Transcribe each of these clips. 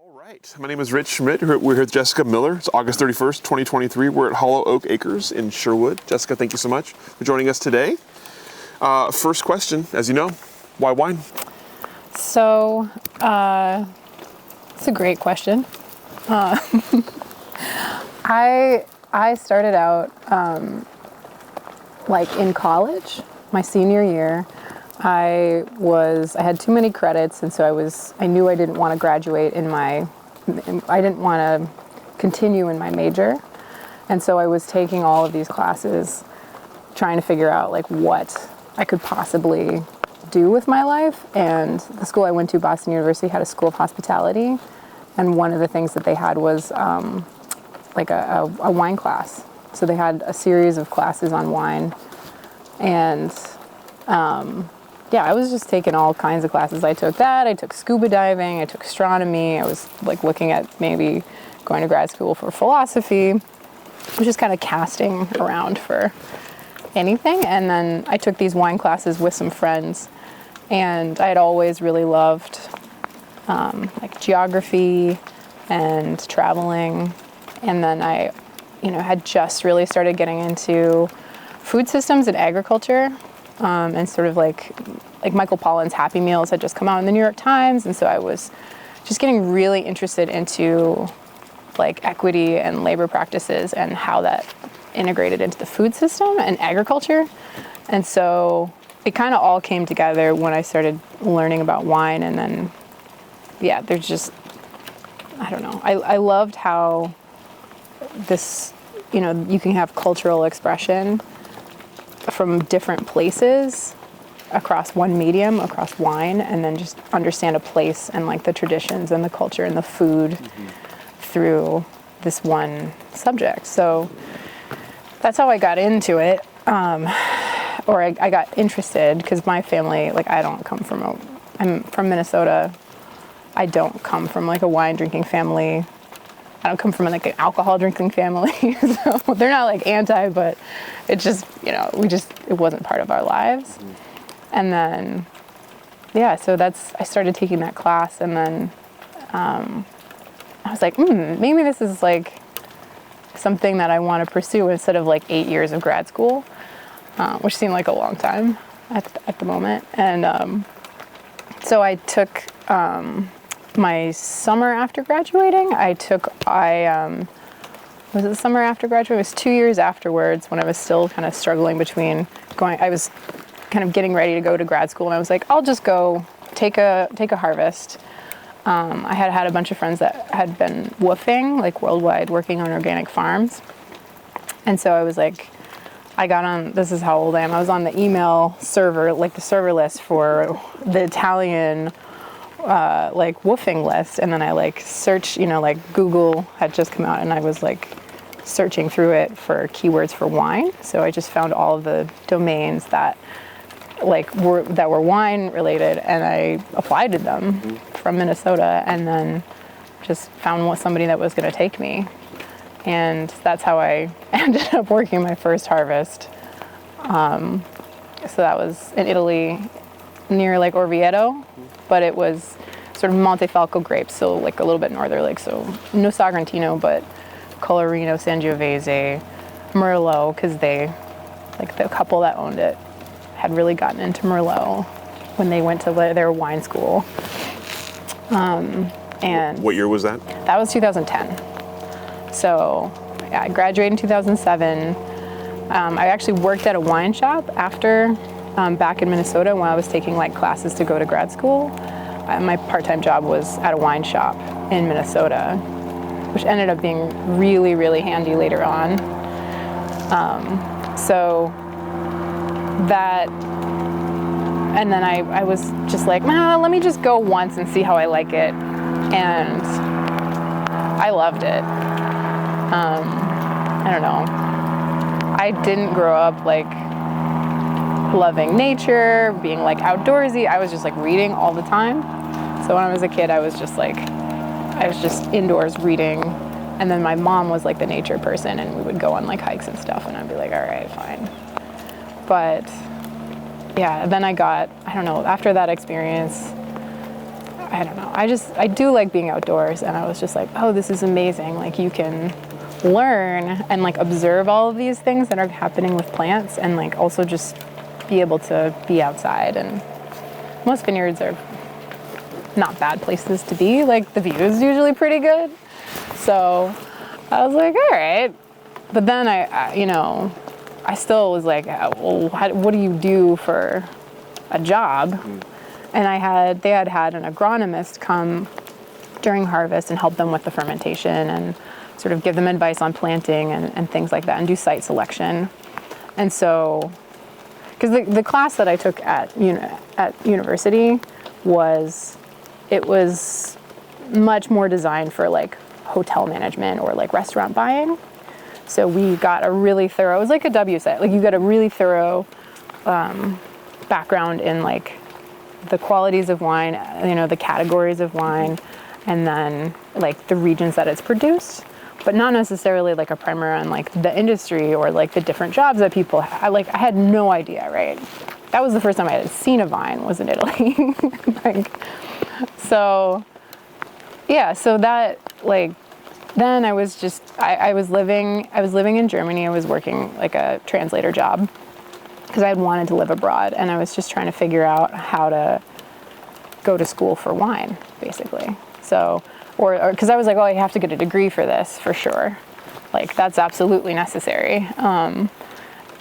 All right, my name is Rich Schmidt. We're here with Jessica Miller. It's August 31st, 2023. We're at Hollow Oak Acres in Sherwood. Jessica, thank you so much for joining us today. First question, as you know, why wine? So, it's a great question. I started out in college, my senior year. I had too many credits, and so I knew I didn't want to graduate I didn't want to continue in my major. And so I was taking all of these classes, trying to figure out what I could possibly do with my life. And the school I went to, Boston University, had a school of hospitality. And one of the things that they had was a wine class. So they had a series of classes on wine. And I was just taking all kinds of classes. I took that, I took scuba diving, I took astronomy. I was looking at maybe going to grad school for philosophy. I was just kind of casting around for anything. And then I took these wine classes with some friends. And I had always really loved geography and traveling. And then I, had just really started getting into food systems and agriculture. And sort of like Michael Pollan's Happy Meals had just come out in the New York Times. And so I was just getting really interested into equity and labor practices and how that integrated into the food system and agriculture. And so it kind of all came together when I started learning about wine. And then, there's just, I don't know. I loved how this, you can have cultural expression from different places across one medium, across wine, and then just understand a place and the traditions and the culture and the food through this one subject. So that's how I got into it, or I got interested, because my family, I'm from Minnesota. I don't come from a wine drinking family. I don't come from an alcohol drinking family, so they're not anti, but it just, it wasn't part of our lives. And then, so I started taking that class, and then I was like, maybe this is something that I want to pursue instead of 8 years of grad school, which seemed like a long time at the moment. And so I took my summer after graduating. Was it the summer after graduating? It was 2 years afterwards, when I was still kind of struggling between I was kind of getting ready to go to grad school, and I was like, I'll just go take a harvest. I had a bunch of friends that had been woofing, worldwide, working on organic farms. And so I was I got on, this is how old I am, I was on the email server, the server list for the Italian woofing list. And then I searched, Google had just come out, and I was searching through it for keywords for wine. So I just found all of the domains that were wine related, and I applied to them from Minnesota, and then just found somebody that was going to take me. And that's how I ended up working my first harvest. So that was in Italy, near Orvieto, but it was sort of Montefalco grapes, so a little bit northerly, so no Sagrantino, but Colorino, Sangiovese, Merlot, because they, the couple that owned it had really gotten into Merlot when they went to their wine school. And what year was that? That was 2010. So I graduated in 2007. I actually worked at a wine shop after, back in Minnesota, when I was taking classes to go to grad school. My part-time job was at a wine shop in Minnesota, which ended up being really, really handy later on. So that, and then I was just let me just go once and see how I like it. And I loved it. I don't know. I didn't grow up loving nature, being outdoorsy. I was just reading all the time. So when I was a kid, I was just indoors reading. And then my mom was the nature person, and we would go on hikes and stuff, and I'd be all right, fine. But then I don't know, after that experience, I don't know. I do like being outdoors, and I was just like, oh, this is amazing. Like you can learn and like observe all of these things that are happening with plants, and like also just be able to be outside. And most vineyards are not bad places to be. Like the view is usually pretty good. So I was like, all right. But then I still was like, well, what do you do for a job? And they had an agronomist come during harvest and help them with the fermentation and sort of give them advice on planting and things like that, and do site selection. And so, because the class that I took at university was much more designed for like hotel management or like restaurant buying. So we got a really thorough, it was like a WSET, like you got a really thorough background in like the qualities of wine, the categories of wine, and then like the regions that it's produced, but not necessarily like a primer on like the industry or like the different jobs that people have. I had no idea, right? That was the first time I had seen a vine, was in Italy. So that like, then I was living in Germany. I was working like a translator job because I had wanted to live abroad, and I was just trying to figure out how to go to school for wine, basically. So, or because I was like, oh, I have to get a degree for this for sure. Like that's absolutely necessary. And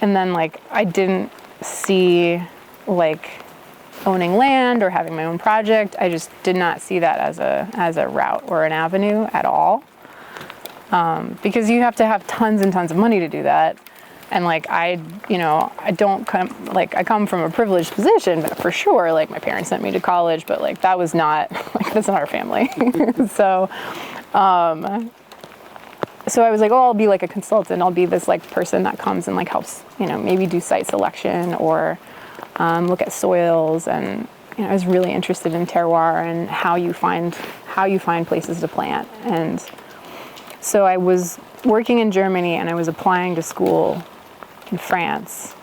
then like I didn't see like owning land or having my own project. I just did not see that as a route or an avenue at all. Because you have to have tons and tons of money to do that. And like, I come from a privileged position, but for sure, like my parents sent me to college, but like, that was not, like, that's not our family. So I was like, oh, I'll be like a consultant. I'll be this like person that comes and like helps, maybe do site selection or look at soils. And, I was really interested in terroir and how you find places to plant. And so I was working in Germany, and I was applying to school in France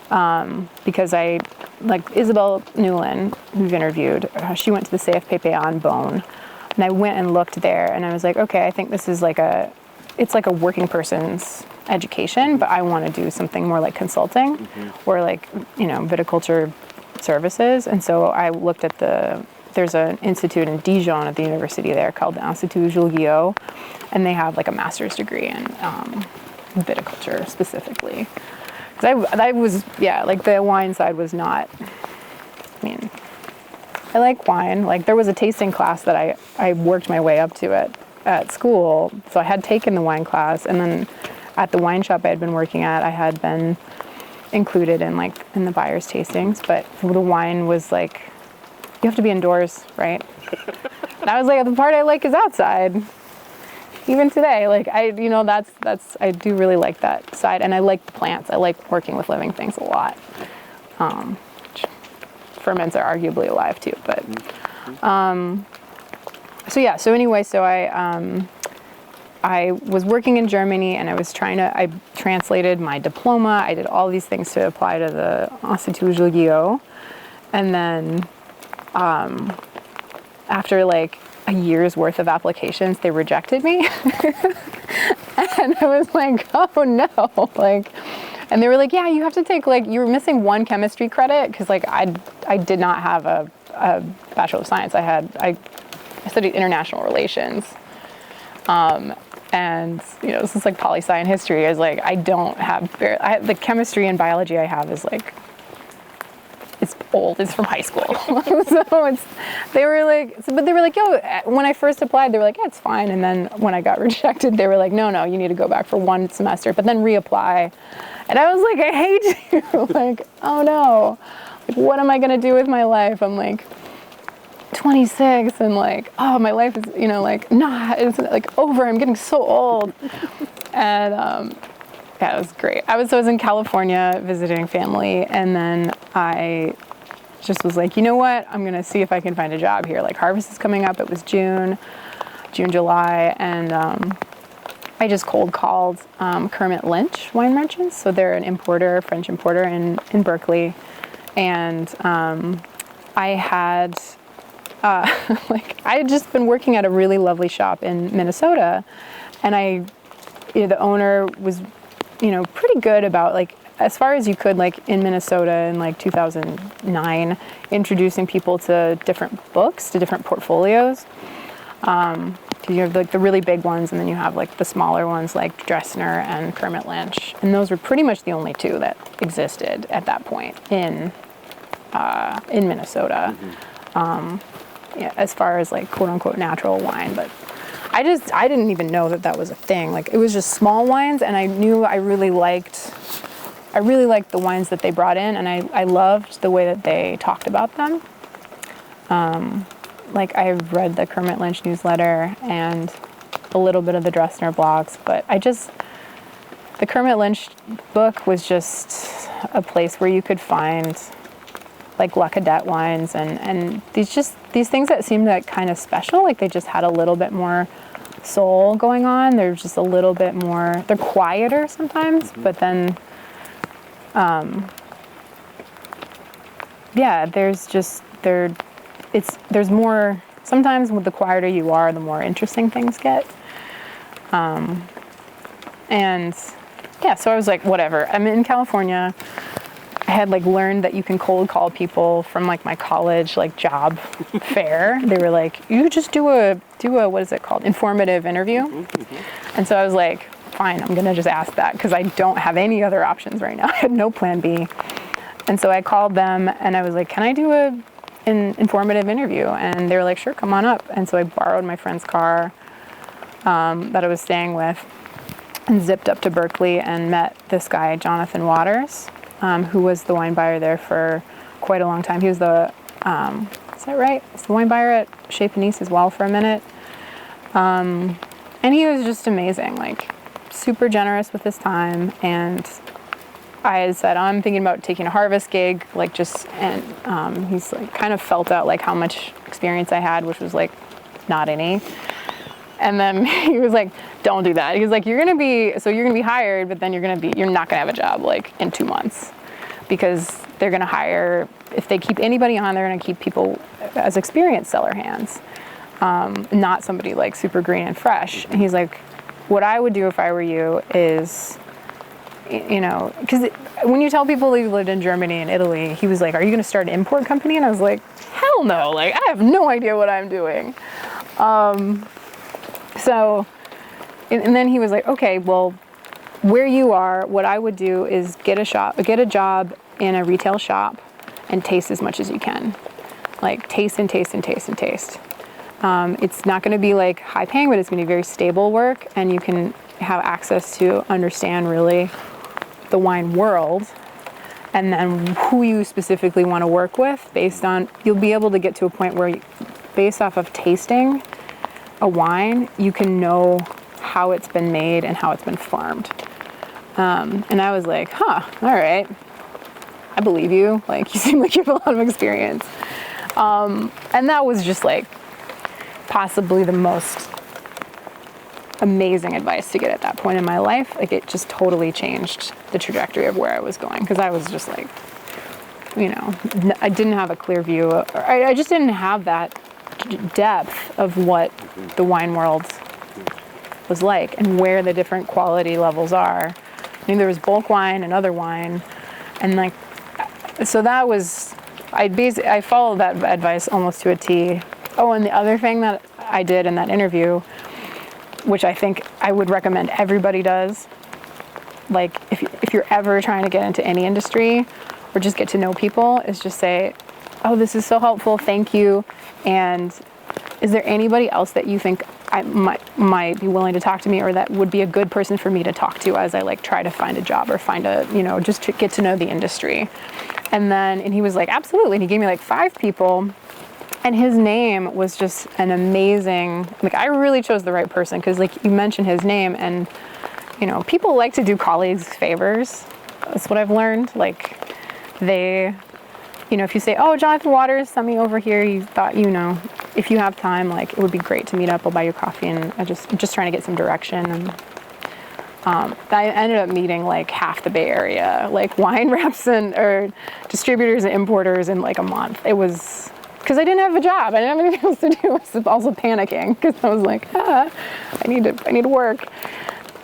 because like Isabel Newlin, who we've interviewed, she went to the CFPP on Beaune, and I went and looked there, and I was like, okay, I think this is it's like a working person's education, but I want to do something more like consulting or like, viticulture services. And so I looked at there's an institute in Dijon at the university there called the Institut Jules Guillot, and they have like a master's degree in viticulture specifically. Because I was, like the wine side was not, I like wine. Like there was a tasting class that I worked my way up to at school. So I had taken the wine class, and then at the wine shop I had been working at, I had been included in the buyer's tastings, but the wine was like, you have to be indoors, right? And I was like, the part I like is outside. Even today, like I do really like that side, and I like the plants. I like working with living things a lot. Ferments are arguably alive too, but I was working in Germany, and I translated my diploma. I did all these things to apply to the Institut Jules Guillot, and then after like a year's worth of applications, they rejected me. And I was like, oh no, like, and they were like, yeah, you have to take you were missing one chemistry credit, because like I did not have a Bachelor of Science. I studied international relations. And this is like poli-sci and history. I was like, I don't have the chemistry and biology I have is like, it's old. It's from high school. So they were like, yo, when I first applied, they were like, yeah, it's fine. And then when I got rejected, they were like, no, you need to go back for one semester, but then reapply. And I was like, I hate you. Like, oh no, like, what am I going to do with my life? I'm like 26 and like, oh, my life is, it's like over. I'm getting so old. And, yeah, it was great. I was in California visiting family, and then I just was like, you know what? I'm going to see if I can find a job here. Like, harvest is coming up. It was June, July, and I just cold called Kermit Lynch Wine Merchants. So they're an importer, French importer in Berkeley. And I had like I had just been working at a really lovely shop in Minnesota, and the owner was, pretty good about like as far as you could, like in Minnesota in like 2009, introducing people to different books, to different portfolios. You have like the really big ones, and then you have like the smaller ones like Dressner and Kermit Lynch, and those were pretty much the only two that existed at that point in Minnesota. Yeah, as far as like quote unquote natural wine, but I didn't even know that was a thing. Like it was just small wines, and I knew I really liked the wines that they brought in, and I loved the way that they talked about them. Like I read the Kermit Lynch newsletter and a little bit of the Dressner blogs, but the Kermit Lynch book was just a place where you could find like La Cadette wines and these things that seemed like kind of special, like they just had a little bit more soul going on. They're just a little bit more, they're quieter sometimes, but then, yeah, there's more, sometimes with the quieter you are, the more interesting things get. And yeah, so I was like, whatever, I'm in California. I had like learned that you can cold call people from like my college like job fair. They were like, you just do a what is it called? Informative interview. And so I was like, fine, I'm gonna just ask that because I don't have any other options right now. I had no plan B. And so I called them and I was like, can I do an informative interview? And they were like, sure, come on up. And so I borrowed my friend's car that I was staying with and zipped up to Berkeley and met this guy, Jonathan Waters, who was the wine buyer there for quite a long time. He was the, is that right? He's the wine buyer at Chez Panisse as well for a minute. And he was just amazing, like super generous with his time. And I had said, I'm thinking about taking a harvest gig, like he's like kind of felt out like how much experience I had, which was like not any. And then he was like, don't do that. He was like, you're gonna be hired, but then you're not gonna have a job like in 2 months, because they're gonna hire, if they keep anybody on, they're gonna keep people as experienced cellar hands, not somebody like super green and fresh. And he's like, what I would do if I were you is, because when you tell people you lived in Germany and Italy, he was like, are you gonna start an import company? And I was like, hell no, like I have no idea what I'm doing. So, and then he was like, okay, well, where you are, what I would do is get a job in a retail shop and taste as much as you can. Like taste and taste and taste and taste. It's not going to be like high paying, but it's going to be very stable work, and you can have access to understand really the wine world, and then who you specifically want to work with you'll be able to get to a point where based off of tasting a wine, you can know how it's been made and how it's been farmed. And I was like, all right, I believe you. Like, you seem like you have a lot of experience. And that was just like possibly the most amazing advice to get at that point in my life. Like, it just totally changed the trajectory of where I was going, because I was just like, I didn't have a clear view. I just didn't have that depth of what the wine world was like and where the different quality levels are. I mean, there was bulk wine and other wine, and like, so that was, I followed that advice almost to a T. Oh, and the other thing that I did in that interview, which I think I would recommend everybody does, like if you're ever trying to get into any industry or just get to know people, is just say, oh, this is so helpful, thank you. And is there anybody else that you think I might be willing to talk to me, or that would be a good person for me to talk to as I like try to find a job or find just to get to know the industry? And he was like, absolutely. And he gave me like 5 people, and his name was just an amazing, like, I really chose the right person, because like you mentioned his name, and people like to do colleagues favors. That's what I've learned. Like, they, if you say, oh, Jonathan Waters sent me over here, you thought, if you have time, like, it would be great to meet up. I'll buy you coffee, and I'm just trying to get some direction. And I ended up meeting like half the Bay Area, like wine reps or distributors and importers in like a month. It was because I didn't have a job. I didn't have anything else to do. I was also panicking because I was like, I need to work.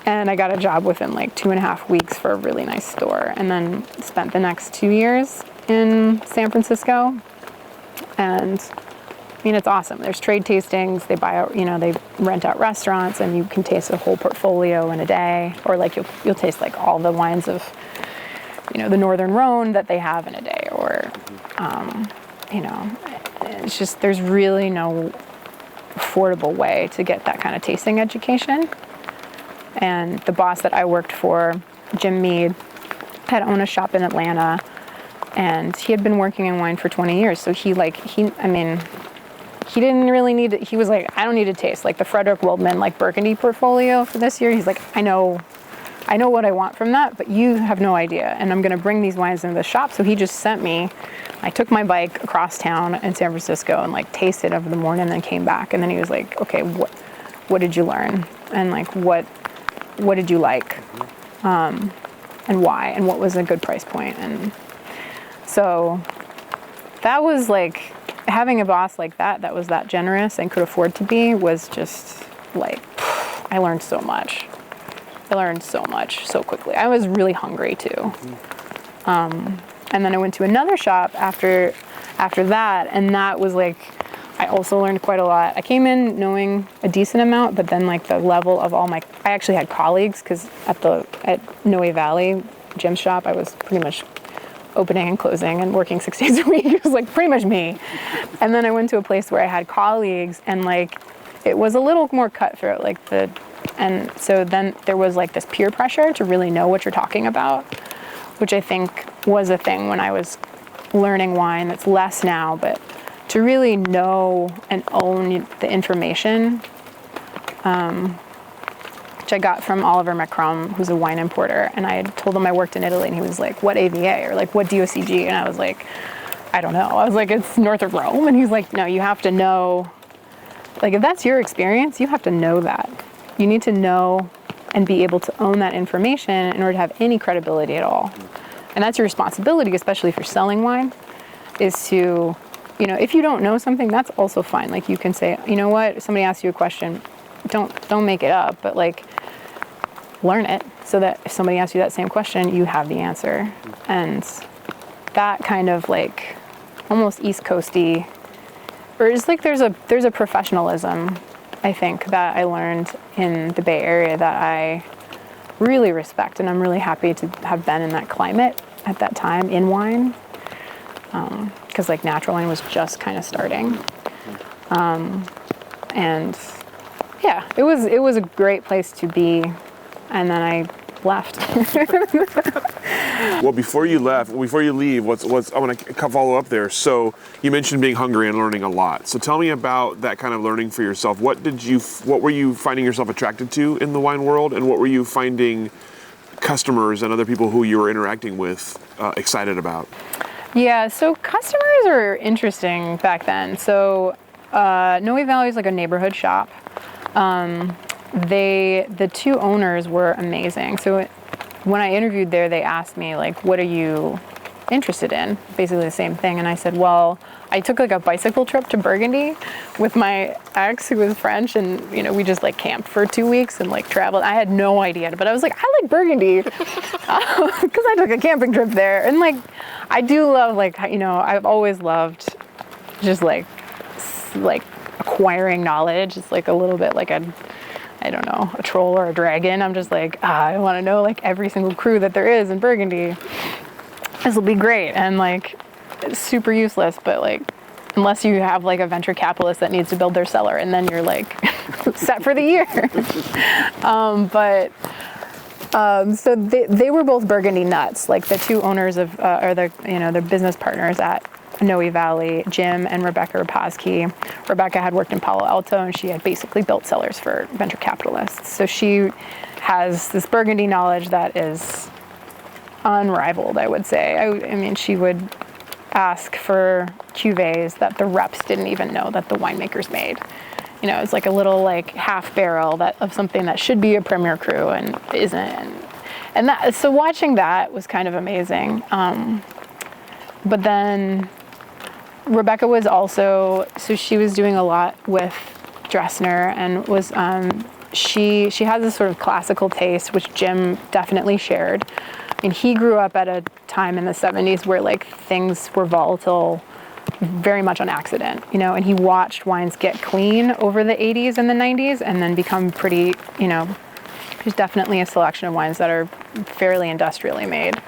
And I got a job within like 2.5 weeks for a really nice store, and then spent the next 2 years in San Francisco. And I mean, it's awesome. There's trade tastings. They buy out, they rent out restaurants, and you can taste a whole portfolio in a day, or like you'll taste like all the wines of, the Northern Rhone that they have in a day, or, it's just, there's really no affordable way to get that kind of tasting education. And the boss that I worked for, Jim Mead, had owned a shop in Atlanta, and he had been working in wine for 20 years. So he didn't really need to, he was like, I don't need to taste. Like the Frederick Wildman, like Burgundy portfolio for this year, he's like, I know what I want from that, but you have no idea. And I'm going to bring these wines into the shop. So he just sent me, I took my bike across town in San Francisco and like tasted over the morning and then came back. And then he was like, okay, what did you learn? And like, what did you like? And why? And what was a good price point? And so that was like, having a boss like that was that generous and could afford to be, was just like, I learned so much. I learned so much so quickly. I was really hungry too. And then I went to another shop after that, and that was like, I also learned quite a lot. I came in knowing a decent amount, but then like the level of I actually had colleagues, because at Noe Valley, Jim's shop, I was pretty much opening and closing and working 6 days a week. It was like pretty much me. And then I went to a place where I had colleagues, and like it was a little more cutthroat, and so then there was like this peer pressure to really know what you're talking about, which I think was a thing when I was learning wine. That's less now, but to really know and own the information, which I got from Oliver McCrum, who's a wine importer. And I had told him I worked in Italy, and he was like, what AVA, or like, what DOCG? And I was like, I don't know. I was like, it's north of Rome. And he's like, no, you have to know, like, if that's your experience, you have to know that. You need to know and be able to own that information in order to have any credibility at all. And that's your responsibility, especially if you're selling wine, is to, if you don't know something, that's also fine. Like, you can say, you know what, if somebody asks you a question, don't make it up, but like, learn it, so that if somebody asks you that same question, you have the answer. And that kind of like almost East Coasty, or just like there's a professionalism, I think, that I learned in the Bay Area that I really respect, and I'm really happy to have been in that climate at that time in wine, because like natural wine was just kind of starting, and yeah, it was a great place to be, and then I left. Well, before you leave, I want to follow up there. So you mentioned being hungry and learning a lot. So tell me about that kind of learning for yourself. What were you finding yourself attracted to in the wine world, and what were you finding customers and other people who you were interacting with excited about? Yeah, so customers are interesting back then. So Noe Valley is like a neighborhood shop. The two owners were amazing. So when I interviewed there, they asked me like, what are you interested in? Basically the same thing. And I said, well, I took like a bicycle trip to Burgundy with my ex, who was French, and we just like camped for 2 weeks and like traveled. I had no idea, but I was like, I like Burgundy because I took a camping trip there. And like, I do love I've always loved just like acquiring knowledge. It's like a little bit like a troll or a dragon. I'm just like, I want to know like every single crew that there is in Burgundy. This will be great. And like, it's super useless, but like, unless you have like a venture capitalist that needs to build their cellar, and then you're like set for the year. So they were both Burgundy nuts. Like the two owners of, their business partners at Noe Valley, Jim and Rebecca Rapazki. Rebecca had worked in Palo Alto, and she had basically built cellars for venture capitalists. So she has this Burgundy knowledge that is unrivaled, I would say. I mean, she would ask for cuvées that the reps didn't even know that the winemakers made. It's like a little like half barrel of something that should be a premier cru and isn't. And that, so watching that was kind of amazing. But then Rebecca was also, so she was doing a lot with Dressner and was, she has this sort of classical taste, which Jim definitely shared. I mean, he grew up at a time in the 70s where like things were volatile very much on accident, you know, and he watched wines get clean over the 80s and the 90s and then become pretty, you know, there's definitely a selection of wines that are fairly industrially made.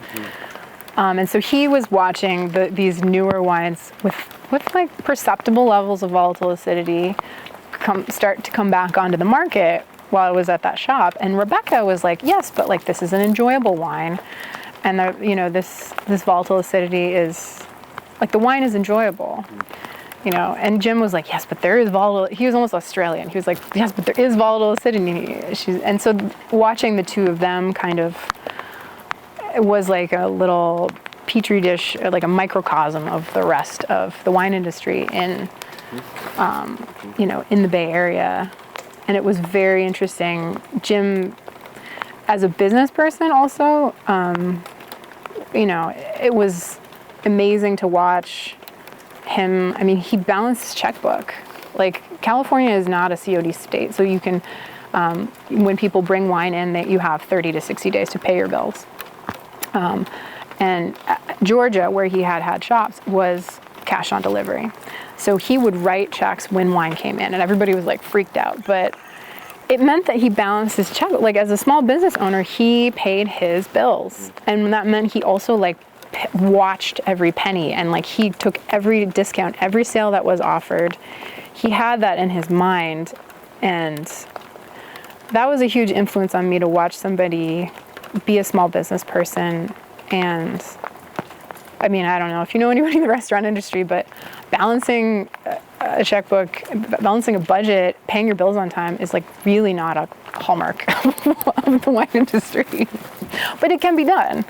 And so he was watching these newer wines with like perceptible levels of volatile acidity start to come back onto the market while I was at that shop. And Rebecca was like, yes, but like this is an enjoyable wine. And you know, this volatile acidity is, like the wine is enjoyable, you know. And Jim was like, yes, but there is volatile, he was almost Australian. He was like, yes, but there is volatile acidity. And so watching the two of them kind of, it was like a little petri dish, like a microcosm of the rest of the wine industry in, you know, in the Bay Area. And it was very interesting. Jim, as a business person also, you know, it was amazing to watch him. I mean, he balanced his checkbook. Like, California is not a COD state, so you can, when people bring wine in, you have 30 to 60 days to pay your bills. And Georgia, where he had shops, was cash on delivery. So he would write checks when wine came in, and everybody was like freaked out. But it meant that he balanced his checkbook. Like, as a small business owner, he paid his bills, and that meant he also like watched every penny, and like he took every discount, every sale that was offered. He had that in his mind, and that was a huge influence on me to watch somebody be a small business person. And I mean, I don't know if you know anybody in the restaurant industry, but balancing a checkbook, balancing a budget, paying your bills on time is like really not a hallmark of the wine industry, but it can be done.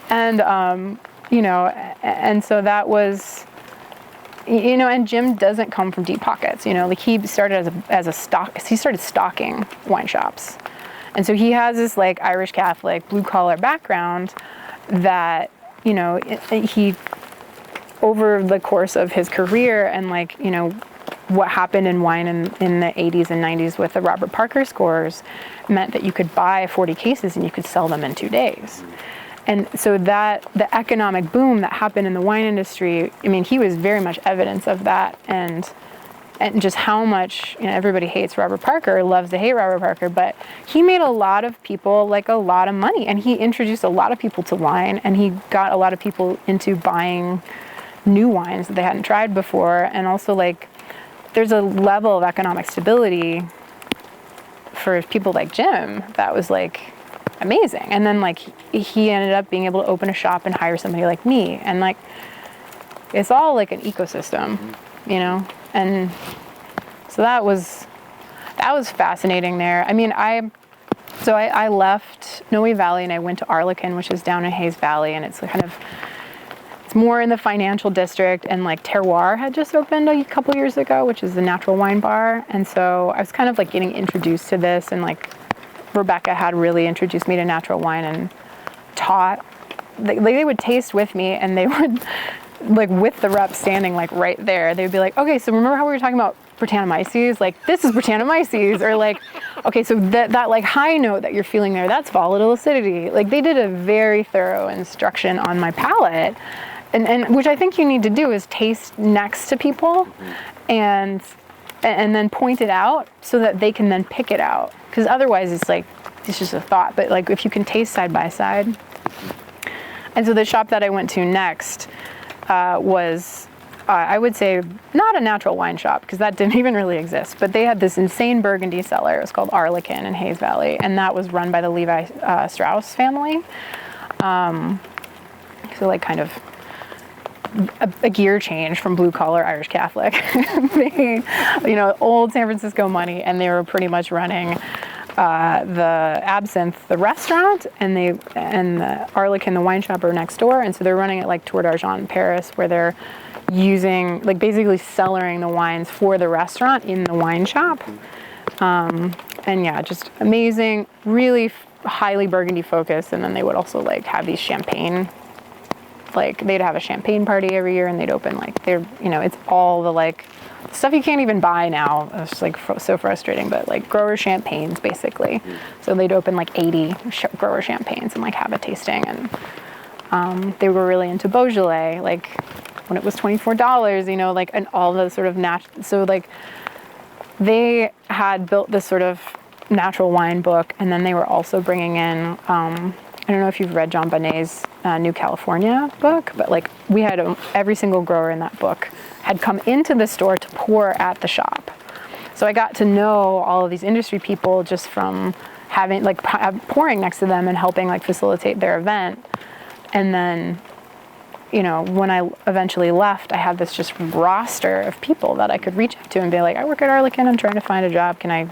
And, you know, and so that was, you know, and Jim doesn't come from deep pockets, you know, like he started he started stocking wine shops. And so he has this like Irish Catholic blue collar background that, you know, he, over the course of his career and like, you know, what happened in wine in the 80s and 90s with the Robert Parker scores meant that you could buy 40 cases and you could sell them in 2 days. And so that the economic boom that happened in the wine industry, I mean, he was very much evidence of that, and just how much, you know, everybody hates Robert Parker, loves to hate Robert Parker, but he made a lot of people like a lot of money, and he introduced a lot of people to wine, and he got a lot of people into buying new wines that they hadn't tried before. And also, like, there's a level of economic stability for people like Jim that was like amazing. And then like he ended up being able to open a shop and hire somebody like me, and like it's all like an ecosystem, you know. And so that was fascinating there. I mean, I left Noe Valley and I went to Arlequin, which is down in Hayes Valley, and it's kind of, it's more in the financial district, and like Terroir had just opened a couple years ago, which is the natural wine bar. And so I was kind of like getting introduced to this, and like Rebecca had really introduced me to natural wine and taught, like they would taste with me, and they would, like with the rep standing like right there, they'd be like, okay, so remember how we were talking about Brettanomyces? Like, this is Brettanomyces. Or like, okay, so that like high note that you're feeling there, that's volatile acidity. Like, they did a very thorough instruction on my palate, and which I think you need to do is taste next to people and then point it out so that they can then pick it out. Because otherwise it's like, it's just a thought. But like if you can taste side by side. And so the shop that I went to next was, I would say, not a natural wine shop, because that didn't even really exist, but they had this insane Burgundy cellar. It was called Arlequin in Hayes Valley, and that was run by the Levi Strauss family. So like kind of a gear change from blue collar Irish Catholic. They, you know, old San Francisco money, and they were pretty much running the Absinthe, the restaurant, and the Arlequin, the wine shop, are next door. And so they're running it like Tour d'Argent in Paris, where they're using, like, basically cellaring the wines for the restaurant in the wine shop. And yeah, just amazing, really highly Burgundy focused. And then they would also like have these champagne like they'd have a champagne party every year, and they'd open like it's all the like stuff you can't even buy now. It's just like so frustrating, but like grower champagnes basically. So they'd open like 80 grower champagnes and like have a tasting, and they were really into Beaujolais, like when it was $24, like, and all the sort of so like they had built this sort of natural wine book, and then they were also bringing in I don't know if you've read John Bonet's New California book, but like we had every single grower in that book had come into the store to pour at the shop. So I got to know all of these industry people just from having like pouring next to them and helping like facilitate their event. And then, when I eventually left, I had this just roster of people that I could reach out to and be like, I work at Arlequin, I'm trying to find a job. Can I,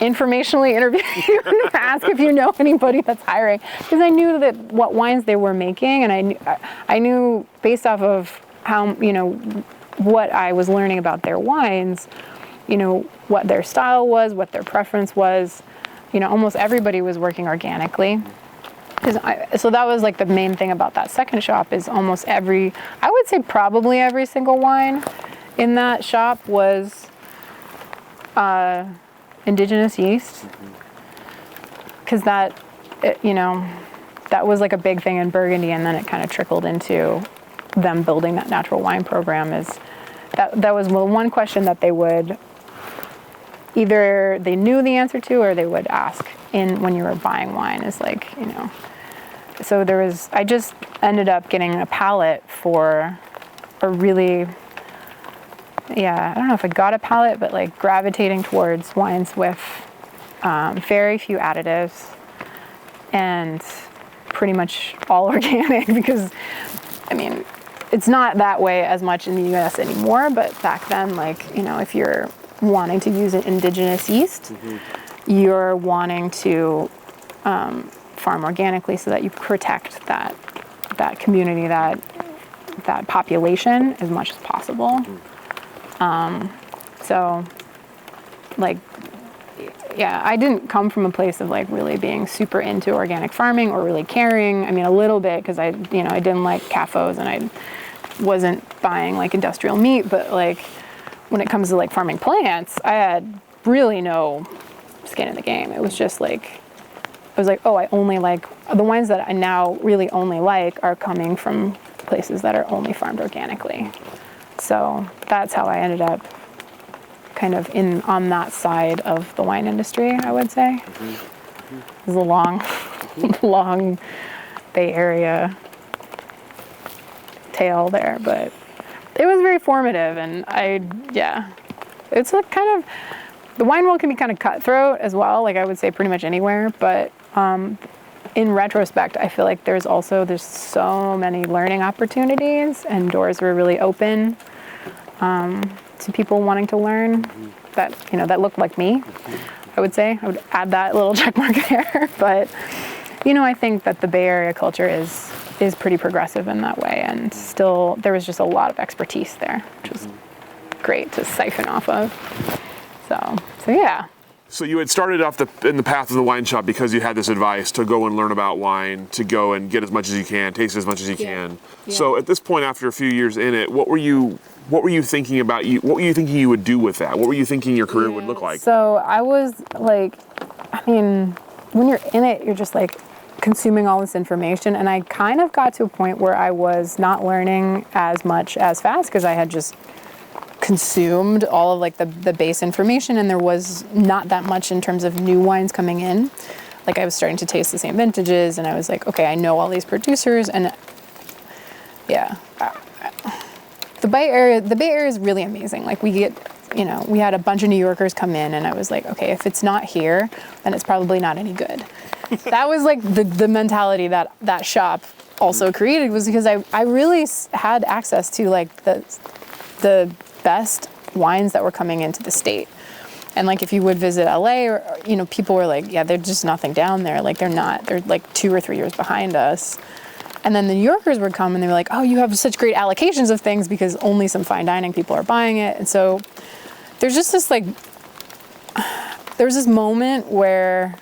informationally interview you and ask if you know anybody that's hiring? Because I knew that what wines they were making, and I knew based off of how, what I was learning about their wines, what their style was, what their preference was. Almost everybody was working organically. So that was like the main thing about that second shop is I would say probably every single wine in that shop was indigenous yeast, because that was like a big thing in Burgundy, and then it kind of trickled into them building that natural wine program. Is that was one question that they would either they knew the answer to, or they would ask when you were buying wine, is like, so I just ended up getting a palate for a really, I don't know if I got a palate, but like gravitating towards wines with very few additives and pretty much all organic, because it's not that way as much in the US anymore, but back then, like, if you're wanting to use an indigenous yeast, you're wanting to farm organically so that you protect that community, that population as much as possible. So, like, I didn't come from a place of like really being super into organic farming or really caring. A little bit, because I didn't like CAFOs, and I wasn't buying like industrial meat, but like when it comes to like farming plants, I had really no skin in the game. It was just like, I was like, oh, I only like the wines that I now really only like are coming from places that are only farmed organically. So that's how I ended up kind of on that side of the wine industry, I would say. It was a long, long Bay Area tale there, but it was very formative, and it's like kind of, the wine world can be kind of cutthroat as well, like I would say pretty much anywhere, but in retrospect, I feel like there's so many learning opportunities, and doors were really open to people wanting to learn that looked like me. I would say I would add that little check mark there, but I think that the Bay Area culture is pretty progressive in that way, and still there was just a lot of expertise there, which was great to siphon off of. So yeah. So you had started off in the path of the wine shop because you had this advice to go and learn about wine, to go and get as much as you can, taste as much as you can. Yeah. So at this point, after a few years in it, what were you thinking about? What were you thinking you would do with that? What were you thinking your career would look like? So I was like, when you're in it, you're just like consuming all this information, and I kind of got to a point where I was not learning as much as fast, because I had just consumed all of like the base information, and there was not that much in terms of new wines coming in. Like I was starting to taste the same vintages, and I was like, okay, I know all these producers, and the Bay Area is really amazing. Like we had a bunch of New Yorkers come in, and I was like, okay, if it's not here, then it's probably not any good. That was like the mentality that shop also created, was because I really had access to like the best wines that were coming into the state. And like if you would visit LA, or people were like, yeah, there's just nothing down there. Like they're like 2 or 3 years behind us. And then the New Yorkers would come, and they were like, oh, you have such great allocations of things because only some fine dining people are buying it. And so there's just this like, there was this moment where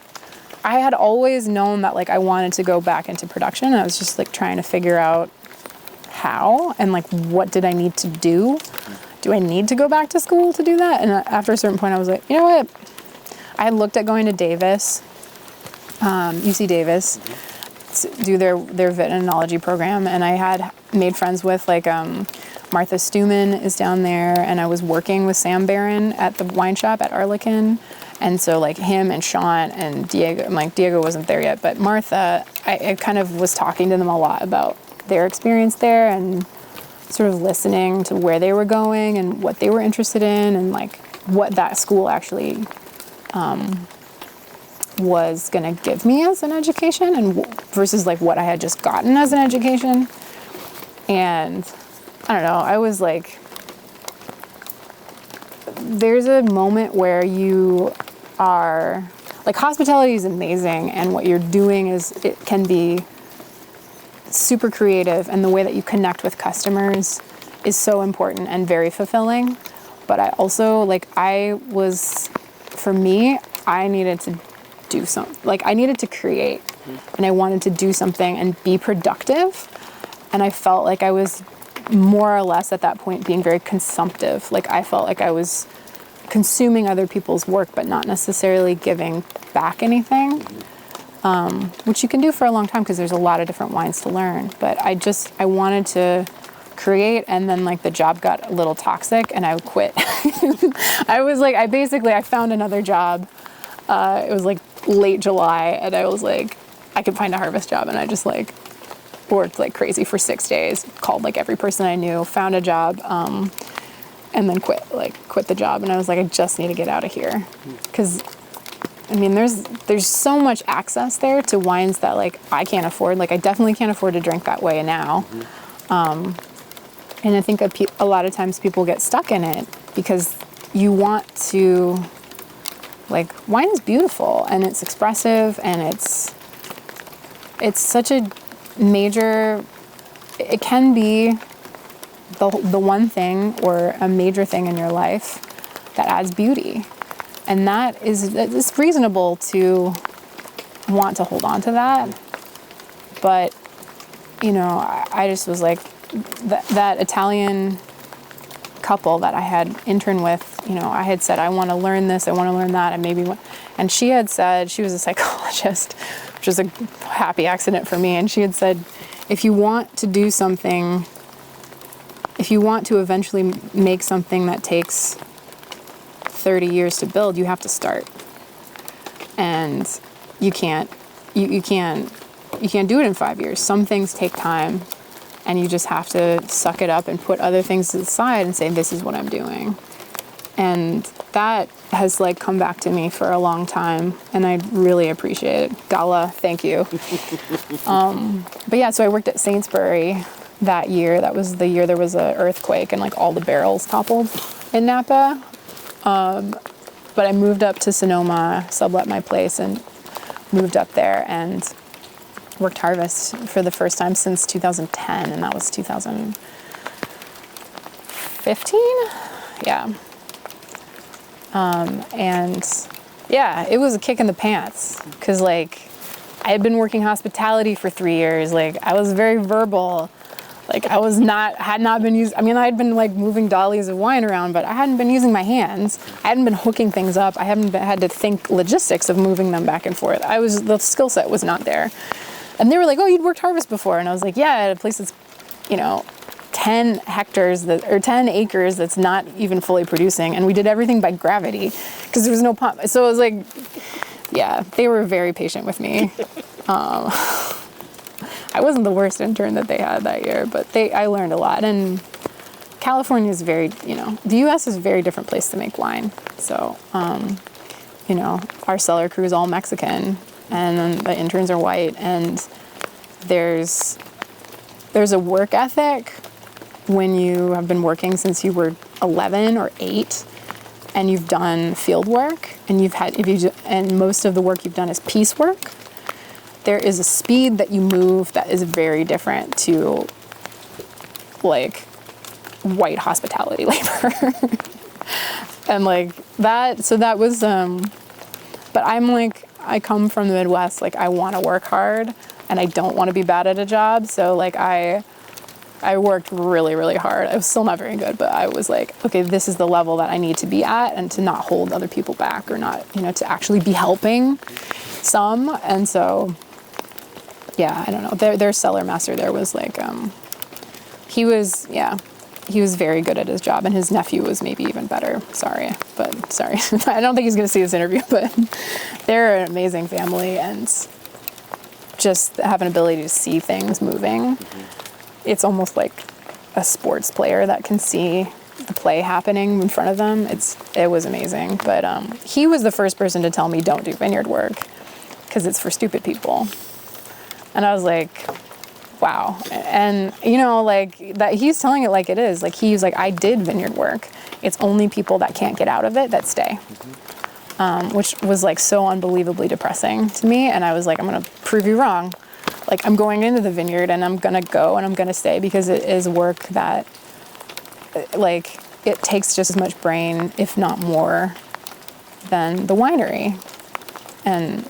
I had always known that like I wanted to go back into production. I was just like trying to figure out how and like what did I need to do? Do I need to go back to school to do that? And after a certain point I was like, you know what? I had looked at going to Davis, UC Davis, to do their vitinology program, and I had made friends with like Martha Stuman is down there, and I was working with Sam Barron at the wine shop at Arlequin. And so like him and Sean and Diego, like Diego wasn't there yet, but Martha, I kind of was talking to them a lot about their experience there and sort of listening to where they were going and what they were interested in and like what that school actually was going to give me as an education and versus like what I had just gotten as an education. And I don't know, I was like, there's a moment where you are like, hospitality is amazing, and what you're doing is, it can be super creative, and the way that you connect with customers is so important and very fulfilling. But I also like, for me, I needed to do something, like I needed to create, and I wanted to do something and be productive. And I felt like I was more or less at that point being very consumptive. Like I felt like I was consuming other people's work, but not necessarily giving back anything, which you can do for a long time because there's a lot of different wines to learn. But I wanted to create, and then like the job got a little toxic and I quit. I found another job. It was like late July, and I was like, I could find a harvest job, and I just like worked like crazy for 6 days, called like every person I knew, found a job, and then quit the job. And I was like, I just need to get out of here. Because I mean, there's so much access there to wines that like I can't afford. Like I definitely can't afford to drink that way now. And I think a lot of times people get stuck in it because you want to, like, wine is beautiful and it's expressive, and it's such a major, it can be the one thing or a major thing in your life that adds beauty. And it's reasonable to want to hold on to that. But, you know, I just was like, that Italian couple that I had interned with, you know, I had said, I want to learn this, I want to learn that, and she had said, she was a psychologist, which was a happy accident for me, and she had said, if you want to do something, if you want to eventually make something that takes 30 years to build, you have to start. And you can't do it in 5 years. Some things take time, and you just have to suck it up and put other things to the side and say, this is what I'm doing. And that has like come back to me for a long time, and I really appreciate it. Gala, thank you. But yeah, so I worked at Sainsbury that year. That was the year there was an earthquake and like all the barrels toppled in Napa. But I moved up to Sonoma, sublet my place, and moved up there and worked harvest for the first time since 2010, and that was 2015. Yeah. And yeah, it was a kick in the pants because like I had been working hospitality for 3 years. Like I was very verbal. Like I had not been using, I mean, I had been like moving dollies of wine around, but I hadn't been using my hands. I hadn't been hooking things up. I hadn't had to think logistics of moving them back and forth. The skill set was not there. And they were like, oh, you'd worked harvest before. And I was like, yeah, at a place that's, 10 hectares or 10 acres that's not even fully producing. And we did everything by gravity because there was no pump. So it was like, yeah, they were very patient with me. I wasn't the worst intern that they had that year, but I learned a lot. And California is the U.S. is a very different place to make wine. So, our cellar crew is all Mexican, and then the interns are white. And there's a work ethic when you have been working since you were 11 or 8, and you've done field work, and and most of the work you've done is piecework. There is a speed that you move that is very different to like white hospitality labor. And like that, so that was, but I'm like, I come from the Midwest, like I want to work hard and I don't want to be bad at a job. So like I worked really, really hard. I was still not very good, but I was like, okay, this is the level that I need to be at, and to not hold other people back, or not, to actually be helping some. And so, yeah, I don't know. Their cellar master there was like, he was very good at his job, and his nephew was maybe even better. Sorry. I don't think he's going to see this interview, but they're an amazing family, and just have an ability to see things moving. It's almost like a sports player that can see the play happening in front of them. It was amazing. But he was the first person to tell me don't do vineyard work because it's for stupid people. And I was like, wow. And like that, he's telling it like it is. Like he's like, I did vineyard work. It's only people that can't get out of it that stay. Which was like so unbelievably depressing to me. And I was like, I'm going to prove you wrong. Like I'm going into the vineyard, and I'm going to go and I'm going to stay, because it is work that like it takes just as much brain, if not more, than the winery. And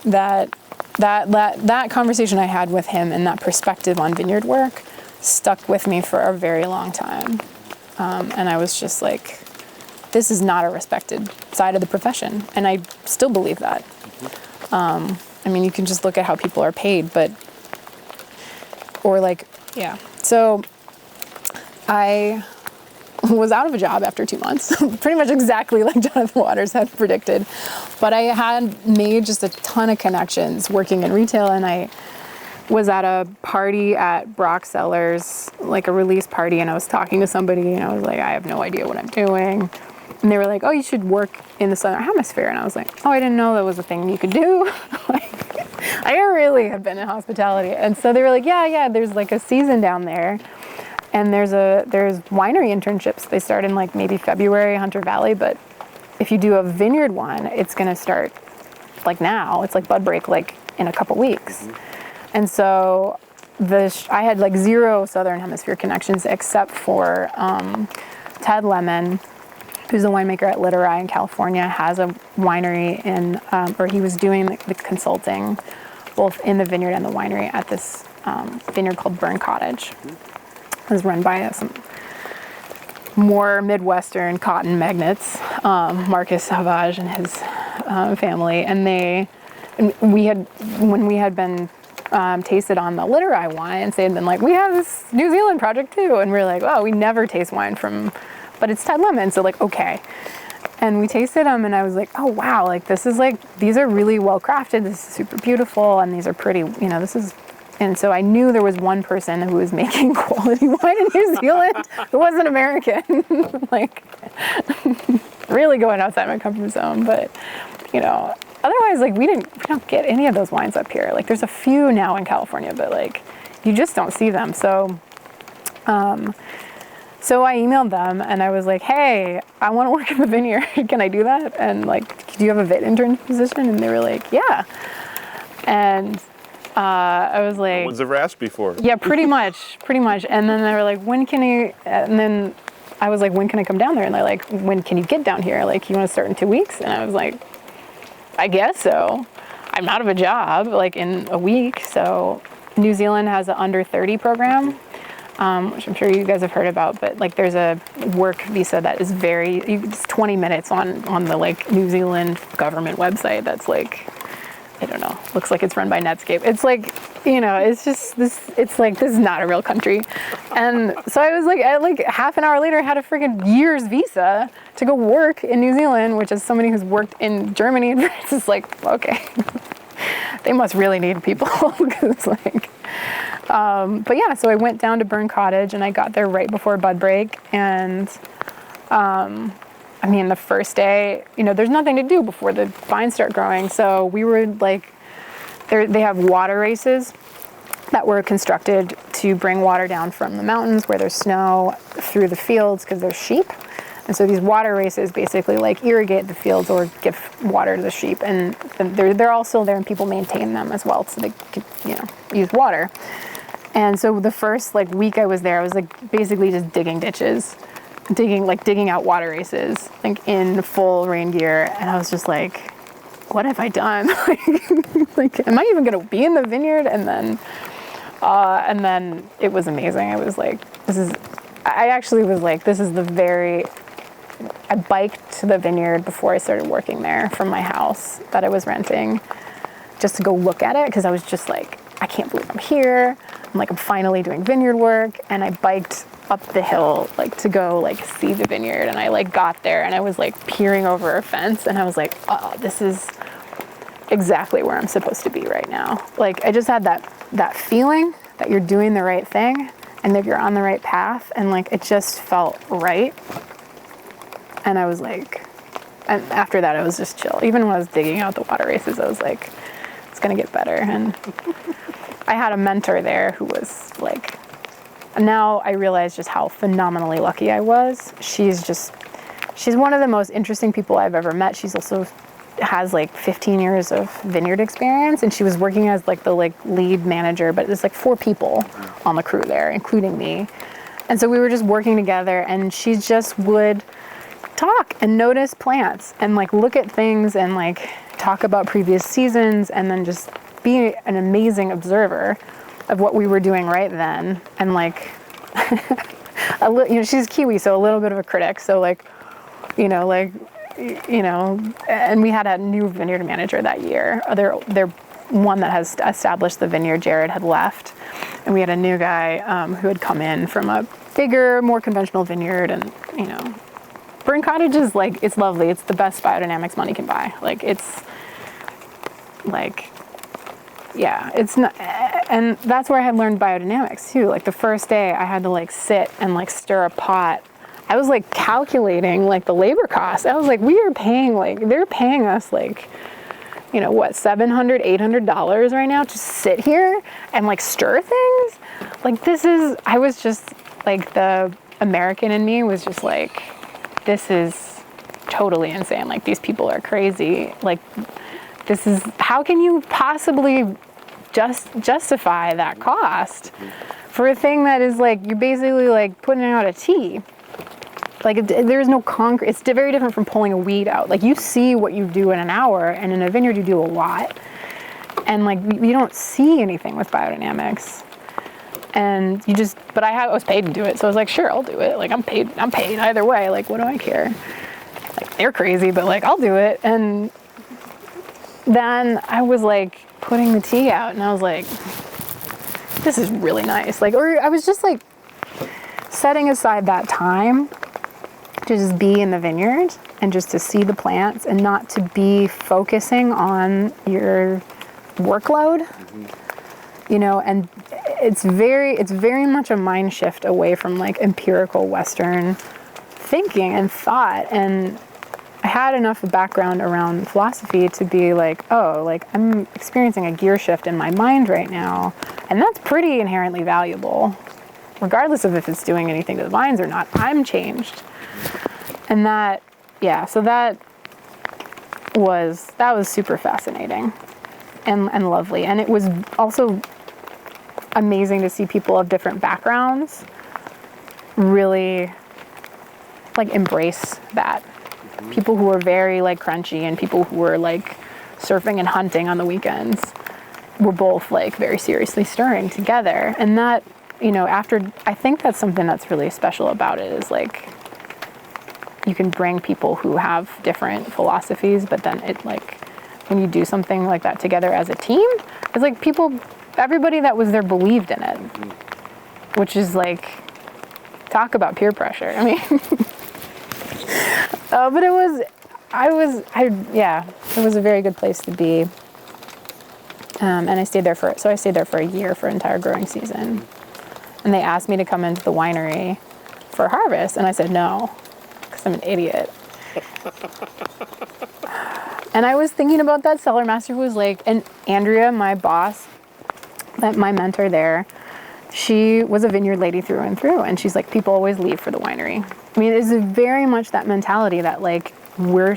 that conversation I had with him, and that perspective on vineyard work stuck with me for a very long time. And I was just like, this is not a respected side of the profession. And I still believe that. I mean, you can just look at how people are paid, So I was out of a job after 2 months, pretty much exactly like Jonathan Waters had predicted. But I had made just a ton of connections working in retail, and I was at a party at Brock Cellars, like a release party, and I was talking to somebody, and I was like, I have no idea what I'm doing. And they were like, oh, you should work in the Southern Hemisphere. And I was like, oh, I didn't know that was a thing you could do. I really have been in hospitality. And so they were like, yeah, there's like a season down there. And there's winery internships. They start in like maybe February, Hunter Valley. But if you do a vineyard one, it's going to start like now. It's like bud break like in a couple weeks. And so I had like zero Southern Hemisphere connections, except for Ted Lemon, who's a winemaker at Literai in California, has a winery or he was doing the consulting both in the vineyard and the winery at this vineyard called Burn Cottage. It was run by some more Midwestern cotton magnates, Marcus Savage and his family. And when we had been tasted on the Literai wines, they had been like, we have this New Zealand project too. And we were like, oh, we never taste wine but it's Ted Lemon, so like, okay. And we tasted them, and I was like, oh wow, like this is like, these are really well crafted, this is super beautiful, and these are pretty, and so I knew there was one person who was making quality wine in New Zealand who wasn't American, like really going outside my comfort zone. But otherwise, like we don't get any of those wines up here. Like there's a few now in California, but like you just don't see them. So I emailed them, and I was like, hey, I want to work in the vineyard. Can I do that? And like, do you have a vit intern position? And they were like, yeah. And I was like, no one's ever asked before. Yeah, pretty much. And then they were like, and then I was like, when can I come down there? And they're like, when can you get down here? Like, you want to start in 2 weeks? And I was like, I guess so. I'm out of a job like in a week. So New Zealand has an under 30 program. Which I'm sure you guys have heard about, but like there's a work visa that is it's 20 minutes on the like New Zealand government website. That's like, I don't know, looks like it's run by Netscape. It's like, it's just this, it's like, this is not a real country. And so I was like, half an hour later, I had a freaking year's visa to go work in New Zealand, which is somebody who's worked in Germany. And it's just like, okay, they must really need people. Because like, but yeah, so I went down to Burn Cottage, and I got there right before bud break. And I mean, the first day, there's nothing to do before the vines start growing. So we were like, they have water races that were constructed to bring water down from the mountains where there's snow through the fields because there's sheep. And so these water races basically like irrigate the fields or give water to the sheep. And they're all still there, and people maintain them as well, so they could, use water. And so the first like week I was there, I was like basically just digging ditches digging out water races, like in full rain gear. And I was just like, what have I done? Like, am I even going to be in the vineyard? And then it was amazing. I was like, I biked to the vineyard before I started working there from my house that I was renting just to go look at it, because I was just like, I can't believe I'm here. I'm finally doing vineyard work. And I biked up the hill to go see the vineyard, and I got there and I was peering over a fence, and I was like, oh, this is exactly where I'm supposed to be right now. I just had that feeling that you're doing the right thing and that you're on the right path, and it just felt right. And I was and after that I was just chill. Even when I was digging out the water races, I was like, it's gonna get better. And I had a mentor there who was now I realize just how phenomenally lucky I was. She's one of the most interesting people I've ever met. She's also has 15 years of vineyard experience, and she was working as the lead manager, but there's 4 people on the crew there, including me. And so we were just working together, and she just would talk and notice plants and look at things and talk about previous seasons, and then just be an amazing observer of what we were doing right then. And she's Kiwi, so a little bit of a critic. So and we had a new vineyard manager that year. They're one that has established the vineyard, Jared, had left, and we had a new guy who had come in from a bigger, more conventional vineyard. And Burn Cottage is it's lovely. It's the best biodynamics money can buy. It's not, and that's where I had learned biodynamics too. The first day I had to sit and stir a pot. I was calculating the labor costs. I was we are paying they're paying us $700, $800 right now to sit here and stir things. I was just the American in me was just this is totally insane. These people are crazy. This is, how can you possibly justify that cost for a thing that is you're basically putting out a tea. There's no concrete. It's very different from pulling a weed out. You see what you do in an hour, and in a vineyard you do a lot. And you don't see anything with biodynamics. And but I was paid to do it, so I was sure, I'll do it. I'm paid either way. What do I care? They're crazy, but I'll do it. And then I was putting the tea out, and I was this is really nice. Or I was just setting aside that time to just be in the vineyard and just to see the plants and not to be focusing on your workload, and it's very much a mind shift away from empirical Western thinking and thought. And I had enough background around philosophy to be I'm experiencing a gear shift in my mind right now, and that's pretty inherently valuable, regardless of if it's doing anything to the vines or not. I'm changed. And so that was super fascinating and lovely. And it was also amazing to see people of different backgrounds really embrace that. People who were very crunchy, and people who were surfing and hunting on the weekends were both very seriously stirring together. And that, I think that's something that's really special about it is you can bring people who have different philosophies, but then it when you do something like that together as a team, it's everybody that was there believed in it, which is talk about peer pressure. I mean, but it was a very good place to be. And I stayed there for a year for an entire growing season. And they asked me to come into the winery for harvest, and I said no, because I'm an idiot. And I was thinking about that cellar master who was and Andrea, my boss, my mentor there, she was a vineyard lady through and through, and she's people always leave for the winery. I mean, it's very much that mentality that we're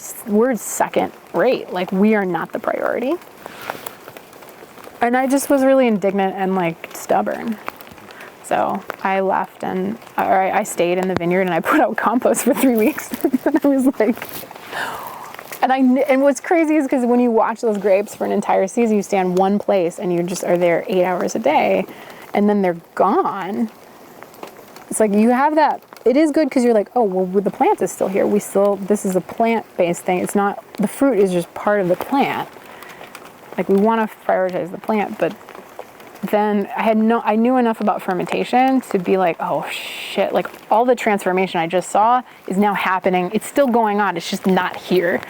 second rate, we are not the priority. And I just was really indignant and stubborn. So I left I stayed in the vineyard and I put out compost for 3 weeks. And I was like, and what's crazy is because when you watch those grapes for an entire season, you stay in one place and you just are there 8 hours a day and then they're gone. It's like you have that. It is good because you're like, oh, well, the plant is still here. This is a plant-based thing. It's not, the fruit is just part of the plant. Like we want to prioritize the plant, but then I knew enough about fermentation to be like, oh shit, like all the transformation I just saw is now happening. It's still going on. It's just not here.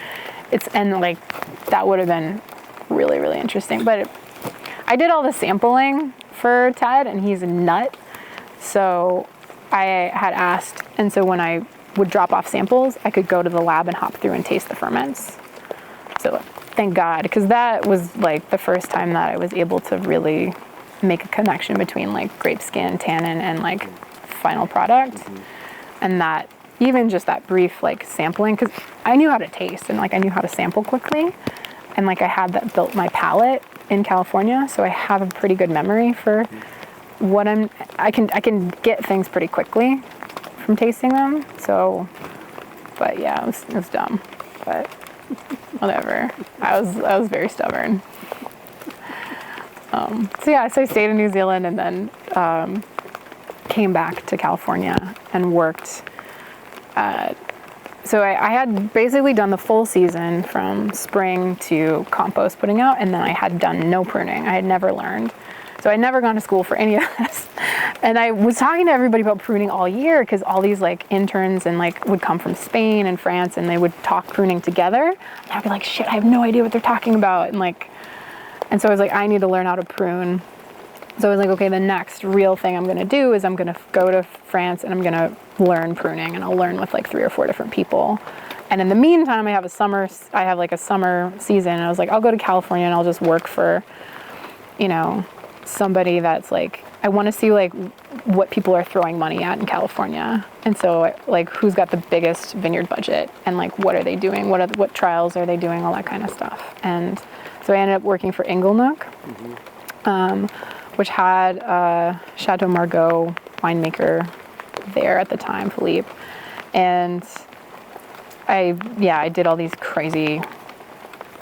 And like, that would have been really, really interesting. But I did all the sampling for Ted and he's a nut. So I had asked, and so when I would drop off samples, I could go to the lab and hop through and taste the ferments. So thank God, because that was like the first time that I was able to really make a connection between like grape skin, tannin, and like final product. And that even just that brief like sampling, because I knew how to taste and like I knew how to sample quickly. And like I had that built my palate in California, so I have a pretty good memory for what I can get things pretty quickly from tasting them. So, but yeah, it was dumb, but whatever. I was very stubborn. So I stayed in New Zealand and then came back to California and worked. So I had basically done the full season from spring to compost putting out, and then I had done no pruning. I had never learned. So I'd never gone to school for any of this. And I was talking to everybody about pruning all year because all these like interns and like would come from Spain and France and they would talk pruning together. And I'd be like, shit, I have no idea what they're talking about. And so I was like, I need to learn how to prune. So I was like, okay, the next real thing I'm gonna do is I'm gonna go to France and I'm gonna learn pruning, and I'll learn with like 3 or 4 different people. And in the meantime, I have like a summer season, and I was like, I'll go to California and I'll just work for, somebody that's like, I want to see like what people are throwing money at in California. And so like who's got the biggest vineyard budget and like what are they doing? What trials are they doing? All that kind of stuff. And so I ended up working for Inglenook, which had Chateau Margaux winemaker there at the time, Philippe. And I did all these crazy,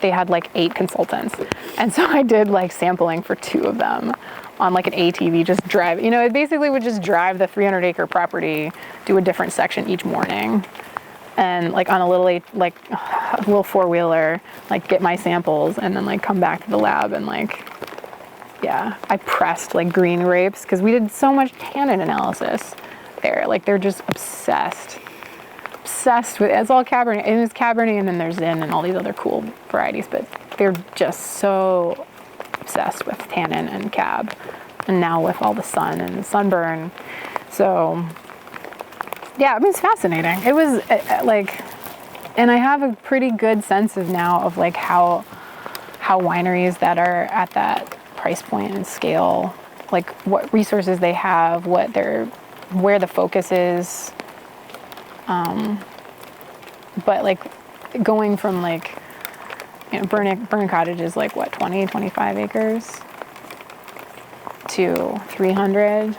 they had like 8 consultants. And so I did like sampling for 2 of them on like an ATV, just drive, it basically would just drive the 300-acre property, do a different section each morning. And like on a little 4-wheeler, like get my samples and then like come back to the lab and like, I pressed like green grapes because we did so much tannin analysis there. Like they're just obsessed with, it's all Cabernet, and it's Cabernet and then there's Zin and all these other cool varieties, but they're just so obsessed with tannin and cab, and now with all the sun and the sunburn. So it's fascinating. It was like, and I have a pretty good sense of now of like how wineries that are at that price point and scale, like what resources they have, where the focus is. But like going from like, Burn Cottage is like what, 20, 25 acres to 300.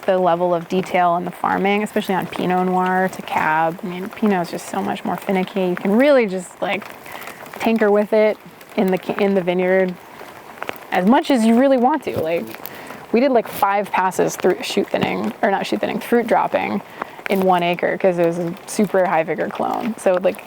The level of detail in the farming, especially on Pinot Noir to Cab. I mean, Pinot is just so much more finicky. You can really just like tinker with it in the vineyard as much as you really want to. Like we did like 5 passes through fruit dropping in 1 acre because it was a super high vigor clone. So like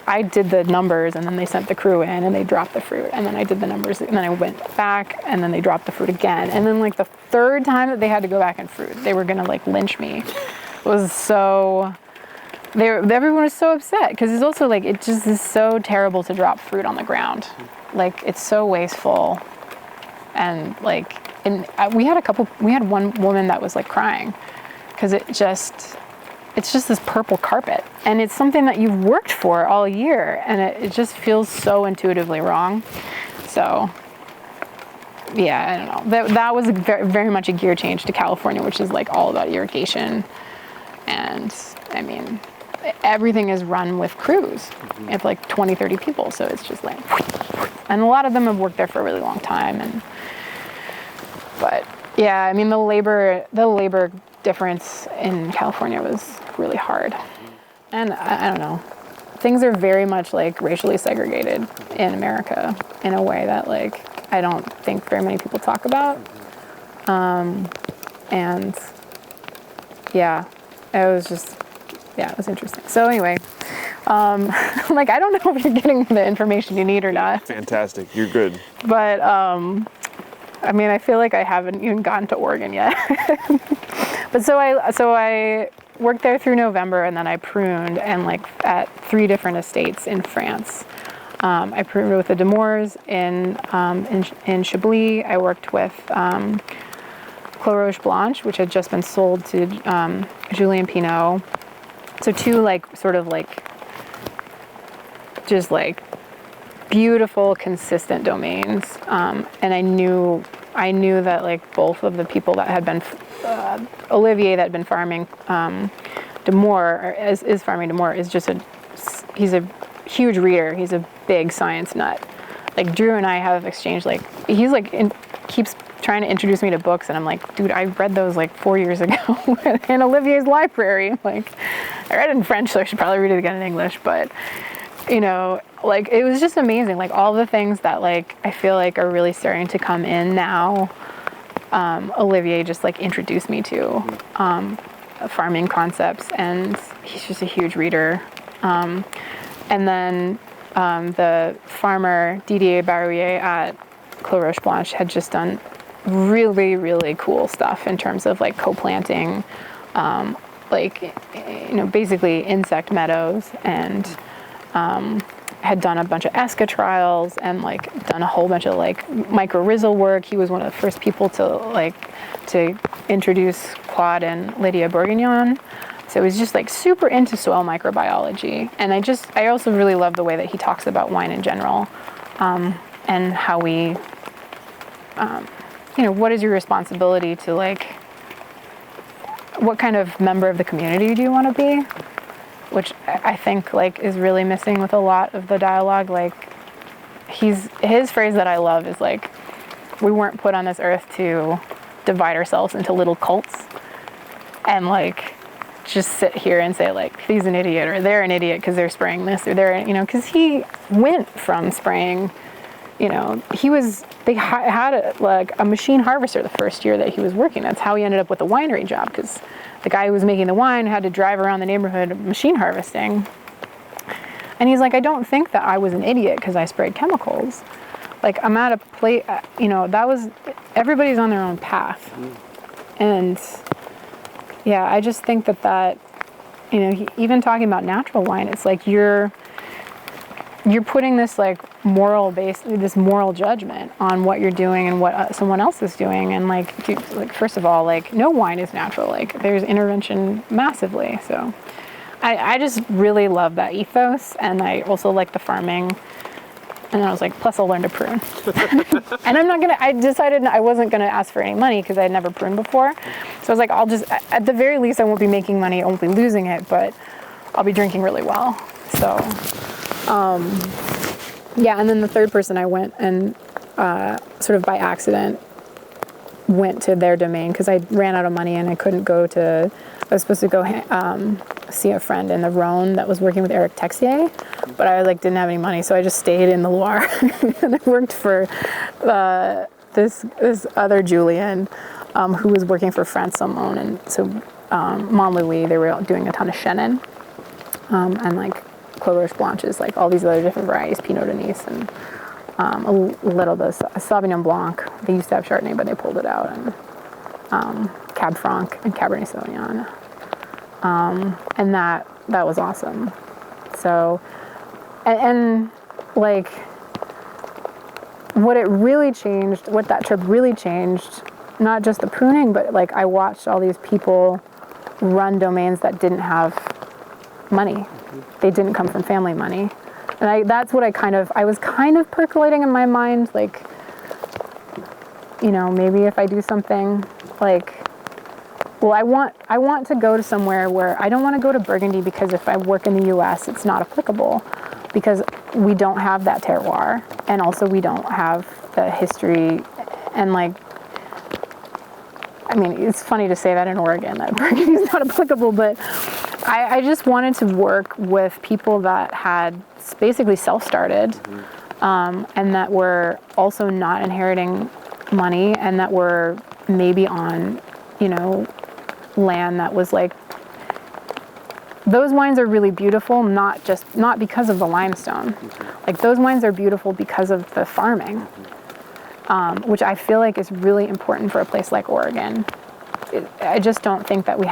I did the numbers and then they sent the crew in and they dropped the fruit, and then I did the numbers and then I went back and then they dropped the fruit again. And then like the 3rd time that they had to go back and fruit, they were gonna like lynch me. It was so, everyone was so upset because it's also like, it just is so terrible to drop fruit on the ground. Like it's so wasteful. And like, we had one woman that was like crying because it's just this purple carpet, and it's something that you've worked for all year, and it just feels so intuitively wrong. So I don't know. That was very, very much a gear change to California, which is like all about irrigation. And I mean, everything is run with crews. You have like 20, 30 people. So it's just like, and a lot of them have worked there for a really long time. But Yeah, I mean the labor difference in California was really hard, and I don't know. Things are very much like racially segregated in America in a way that like I don't think very many people talk about. And yeah, it was interesting. So anyway, like I don't know if you're getting the information you need or not, Fantastic. You're good. but I mean I feel like I haven't even gotten to Oregon yet. But so I worked there through November, and then I pruned and like at 3 different estates in France. I pruned with the Demours in Chablis. I worked with Clos Blanche, which had just been sold to Julien Pinot. So 2 like sort of like just like beautiful, consistent domains. And I knew that like both of the people that had been Olivier that had been farming Demours, or is farming Demours, is just he's a huge reader. He's a big science nut. Like Drew and I have exchanged like he's like keeps trying to introduce me to books, and I'm like, dude, I read those like 4 years ago in Olivier's library. Like I read it in French, so I should probably read it again in English, but you know, like it was just amazing. Like all the things that like I feel like are really starting to come in now. Olivier just like introduced me to farming concepts, and he's just a huge reader. And then the farmer Didier Barouillet at Clos Blanche had just done really, really cool stuff in terms of like co-planting, like, you know, basically insect meadows, and had done a bunch of ESCA trials and like done a whole bunch of like mycorrhizal work. He was one of the first people to introduce Claude and Lydia Bourguignon. So he was just like super into soil microbiology. And I also really love the way that he talks about wine in general, and how we, you know, what is your responsibility to like, what kind of member of the community do you want to be? Which I think like is really missing with a lot of the dialogue. Like his phrase that I love is like, we weren't put on this earth to divide ourselves into little cults and like just sit here and say like he's an idiot or they're an idiot because they're spraying this or they're, you know, because he went from spraying, you know, they had like a machine harvester the first year that he was working. That's how he ended up with the winery job, because the guy who was making the wine had to drive around the neighborhood machine harvesting. And he's like, I don't think that I was an idiot because I sprayed chemicals. Like I'm at a place, you know, everybody's on their own path. And yeah, I just think that, you know, even talking about natural wine, it's like you're putting this like this moral judgment on what you're doing and what someone else is doing. And like first of all, like no wine is natural. Like there's intervention massively. So I just really love that ethos, and I also like the farming. And I was like, plus I'll learn to prune. And I decided I wasn't gonna ask for any money because I had never pruned before. So I was like, at the very least I won't be making money, I won't be losing it, but I'll be drinking really well. So, yeah, and then the third person I went and sort of by accident went to their domain because I ran out of money and I couldn't go to, I was supposed to go see a friend in the Rhone that was working with Eric Texier, but I like didn't have any money, so I just stayed in the Loire and I worked for this other Julian who was working for France Saumon, and so Montlouis, they were doing a ton of Chenin and like Clos Blanches, like all these other different varieties, Pinot de Nice, and a little bit of Sauvignon Blanc. They used to have Chardonnay, but they pulled it out, and Cab Franc and Cabernet Sauvignon. And that was awesome. So, and like what that trip really changed, not just the pruning, but like I watched all these people run domains that didn't have money. They didn't come from family money. And that's what I was kind of percolating in my mind, like, you know, maybe if I do something like, well, I want to go to somewhere where I don't want to go to Burgundy, because if I work in the US, it's not applicable because we don't have that terroir, and also we don't have the history, and like I mean, it's funny to say that in Oregon, that Burgundy is not applicable, but I just wanted to work with people that had basically self-started, and that were also not inheriting money, and that were maybe on, land that was like, those wines are really beautiful, not because of the limestone. Like, those wines are beautiful because of the farming, which I feel like is really important for a place like Oregon. I just don't think that we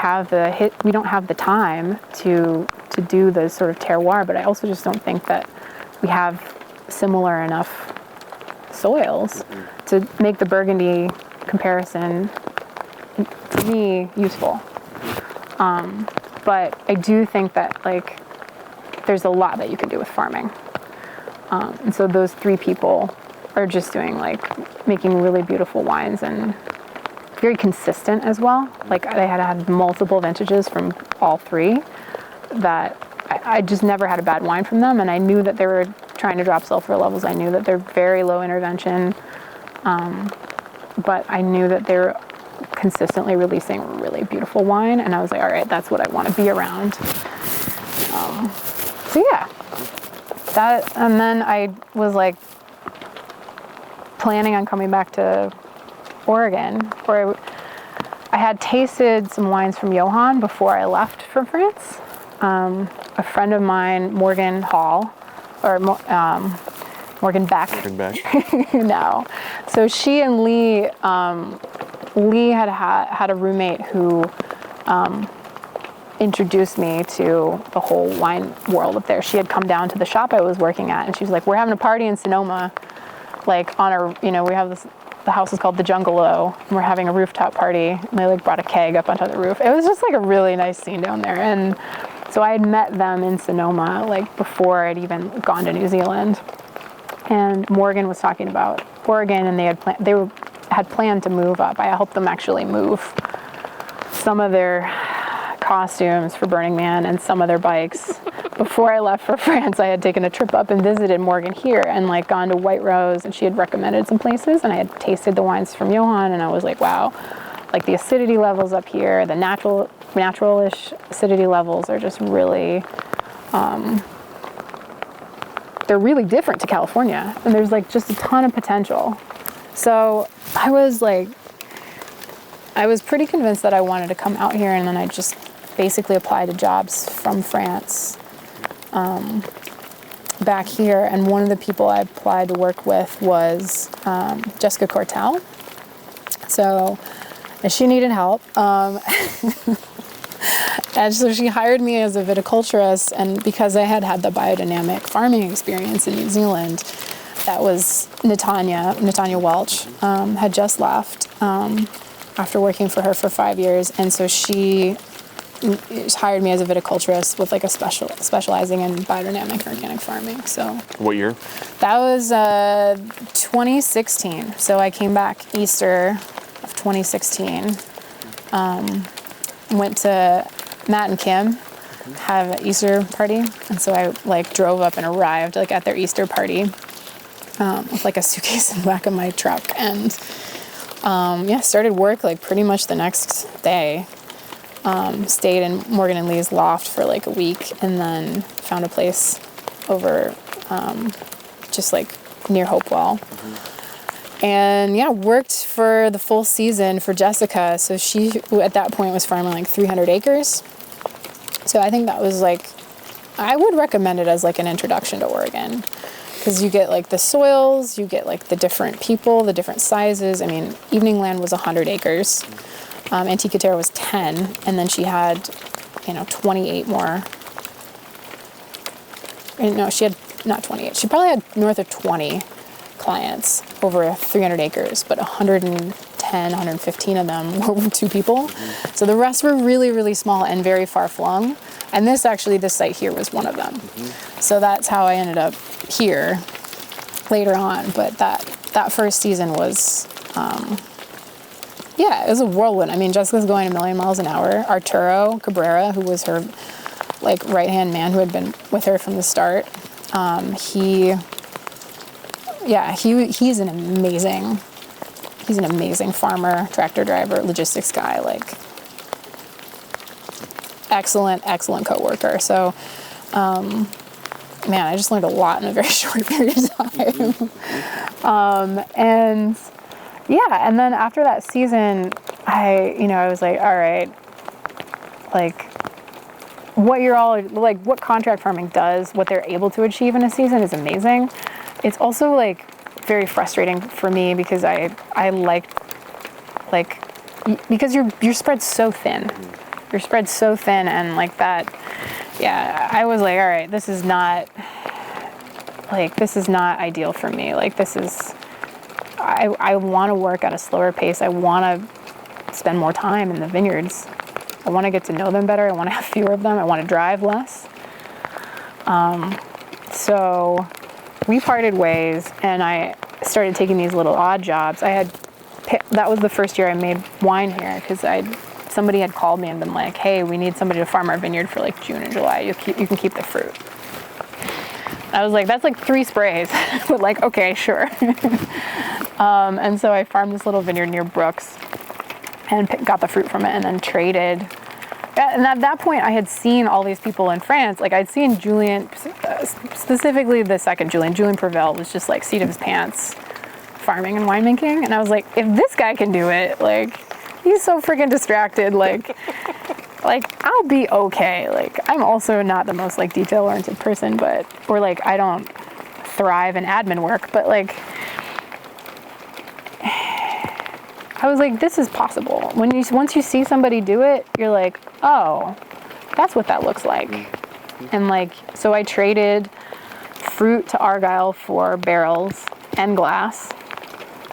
don't have the time to do the sort of terroir, but I also just don't think that we have similar enough soils to make the Burgundy comparison, to me, useful. But I do think that, like, there's a lot that you can do with farming. And so those three people are just doing, like, making really beautiful wines and very consistent as well. Like, they had multiple vintages from all three that I just never had a bad wine from them. And I knew that they were trying to drop sulfur levels. I knew that they're very low intervention. But I knew that they're consistently releasing really beautiful wine, and I was like, all right, that's what I want to be around. So yeah, that, and then I was like planning on coming back to Oregon, where I had tasted some wines from Johann before I left for France. A friend of mine, Morgan Hall, or Morgan Beck. Morgan Beck. No. So she and Lee, Lee had a roommate who introduced me to the whole wine world up there. She had come down to the shop I was working at, and she was like, we're having a party in Sonoma, like on our, we have this, the house is called the Jungalow, and we're having a rooftop party, and they like brought a keg up onto the roof. It was just like a really nice scene down there. And so I had met them in Sonoma, like before I'd even gone to New Zealand. And Morgan was talking about Oregon, and they had planned to move up. I helped them actually move some of their costumes for Burning Man and some of their bikes. Before I left for France, I had taken a trip up and visited Morgan here and like gone to White Rose, and she had recommended some places, and I had tasted the wines from Johann, and I was like, wow, like the acidity levels up here, the natural-ish acidity levels are just really, they're really different to California, and there's like just a ton of potential. So I was pretty convinced that I wanted to come out here, and then I just basically applied to jobs from France back here. And one of the people I applied to work with was Jesscia Cortell. So she needed help. And so she hired me as a viticulturist, and because I had the biodynamic farming experience in New Zealand, that was Natanya Welch, had just left after working for her for 5 years, and so she hired me as a viticulturist with like a specializing in biodynamic organic farming. So what year? That was 2016. So I came back Easter of 2016. Went to Matt and Kim have an Easter party, and so I like drove up and arrived like at their Easter party with like a suitcase in the back of my truck, and started work like pretty much the next day. Stayed in Morgan and Lee's loft for like a week, and then found a place over just like near Hopewell. And worked for the full season for Jessica. So she, at that point, was farming like 300 acres. So I think that was like, I would recommend it as like an introduction to Oregon, because you get like the soils, you get like the different people, the different sizes. I mean, Evening Land was 100 acres. Antiquaterre was 10, and then she had, 28 more. No, she had not 28. She probably had north of 20 clients over 300 acres, but 110, 115 of them were two people. So the rest were really, really small and very far flung. And this site here was one of them. So that's how I ended up here later on. But that first season was, it was a whirlwind. I mean, Jessica's going a million miles an hour. Arturo Cabrera, who was her like right-hand man who had been with her from the start, he's an amazing he's an amazing farmer, tractor driver, logistics guy, like excellent coworker. So, man, I just learned a lot in a very short period of time. And yeah, and then after that season, I was like, all right, like what contract farming does, what they're able to achieve in a season is amazing. It's also like very frustrating for me because I like because you're spread so thin. You're spread so thin, and like that, yeah, I was like, all right, this is not ideal for me. Like I want to work at a slower pace. I want to spend more time in the vineyards. I want to get to know them better. I want to have fewer of them. I want to drive less. So we parted ways, and I started taking these little odd jobs. That was the first year I made wine here because somebody had called me and been like, hey, we need somebody to farm our vineyard for like June and July. You can keep the fruit. I was like, that's like 3 sprays. But like, okay, sure. And so I farmed this little vineyard near Brooks and got the fruit from it and then traded. And at that point, I had seen all these people in France. Like I'd seen Julien, specifically the second Julien Prevel was just like seat of his pants farming and winemaking. And I was like, if this guy can do it, like he's so freaking distracted, like I'll be okay. Like I'm also not the most like detail-oriented person, or like I don't thrive in admin work, but like I was like, this is possible. Once you see somebody do it, you're like, oh, that's what that looks like. And like, so I traded fruit to Argyle for barrels and glass.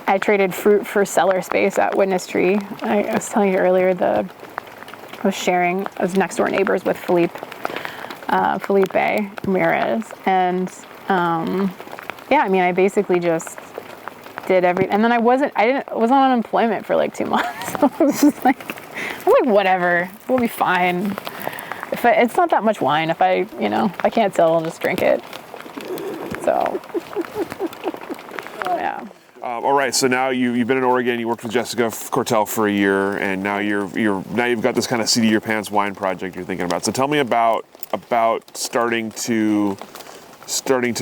I traded fruit for cellar space at Witness Tree. I was telling you earlier, I was next door neighbors with Felipe Ramirez. And yeah, I mean, I basically just did and then I wasn't on unemployment for like 2 months. So I was just like, I'm like, whatever, we'll be fine. It's not that much wine. If I can't sell, I'll just drink it. So, yeah. All right, so now you've been in Oregon. You worked with Jessica Cortell for a year, and now you've got this kind of seat of your pants wine project you're thinking about. So tell me about starting to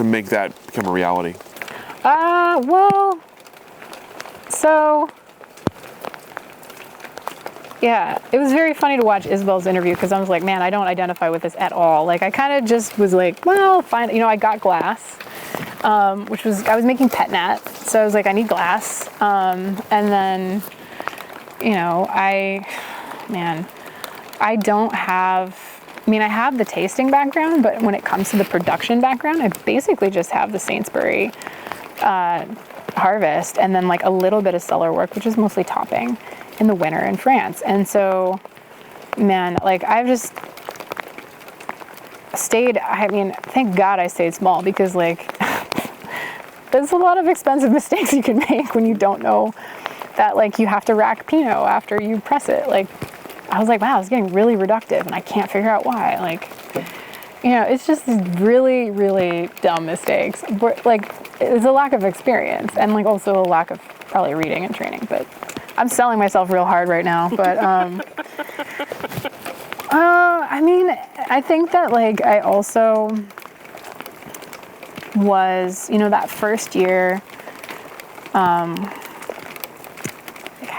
make that become a reality. Well, so yeah, it was very funny to watch Isabel's interview because I was like, man, I don't identify with this at all. Like I kind of just was like, well, fine. I got glass. I was making pet nat, so I was like, I need glass. And then, I have the tasting background, but when it comes to the production background, I basically just have the Sainsbury harvest and then like a little bit of cellar work, which is mostly topping in the winter in France. And so, man, like I've just stayed, thank God I stayed small because like there's a lot of expensive mistakes you can make when you don't know that like you have to rack Pinot after you press it. Like I was like, wow, it's getting really reductive and I can't figure out why. Like, it's just these really, really dumb mistakes. Like it's a lack of experience and like also a lack of probably reading and training, but I'm selling myself real hard right now. But I think that like I also was, that first year, how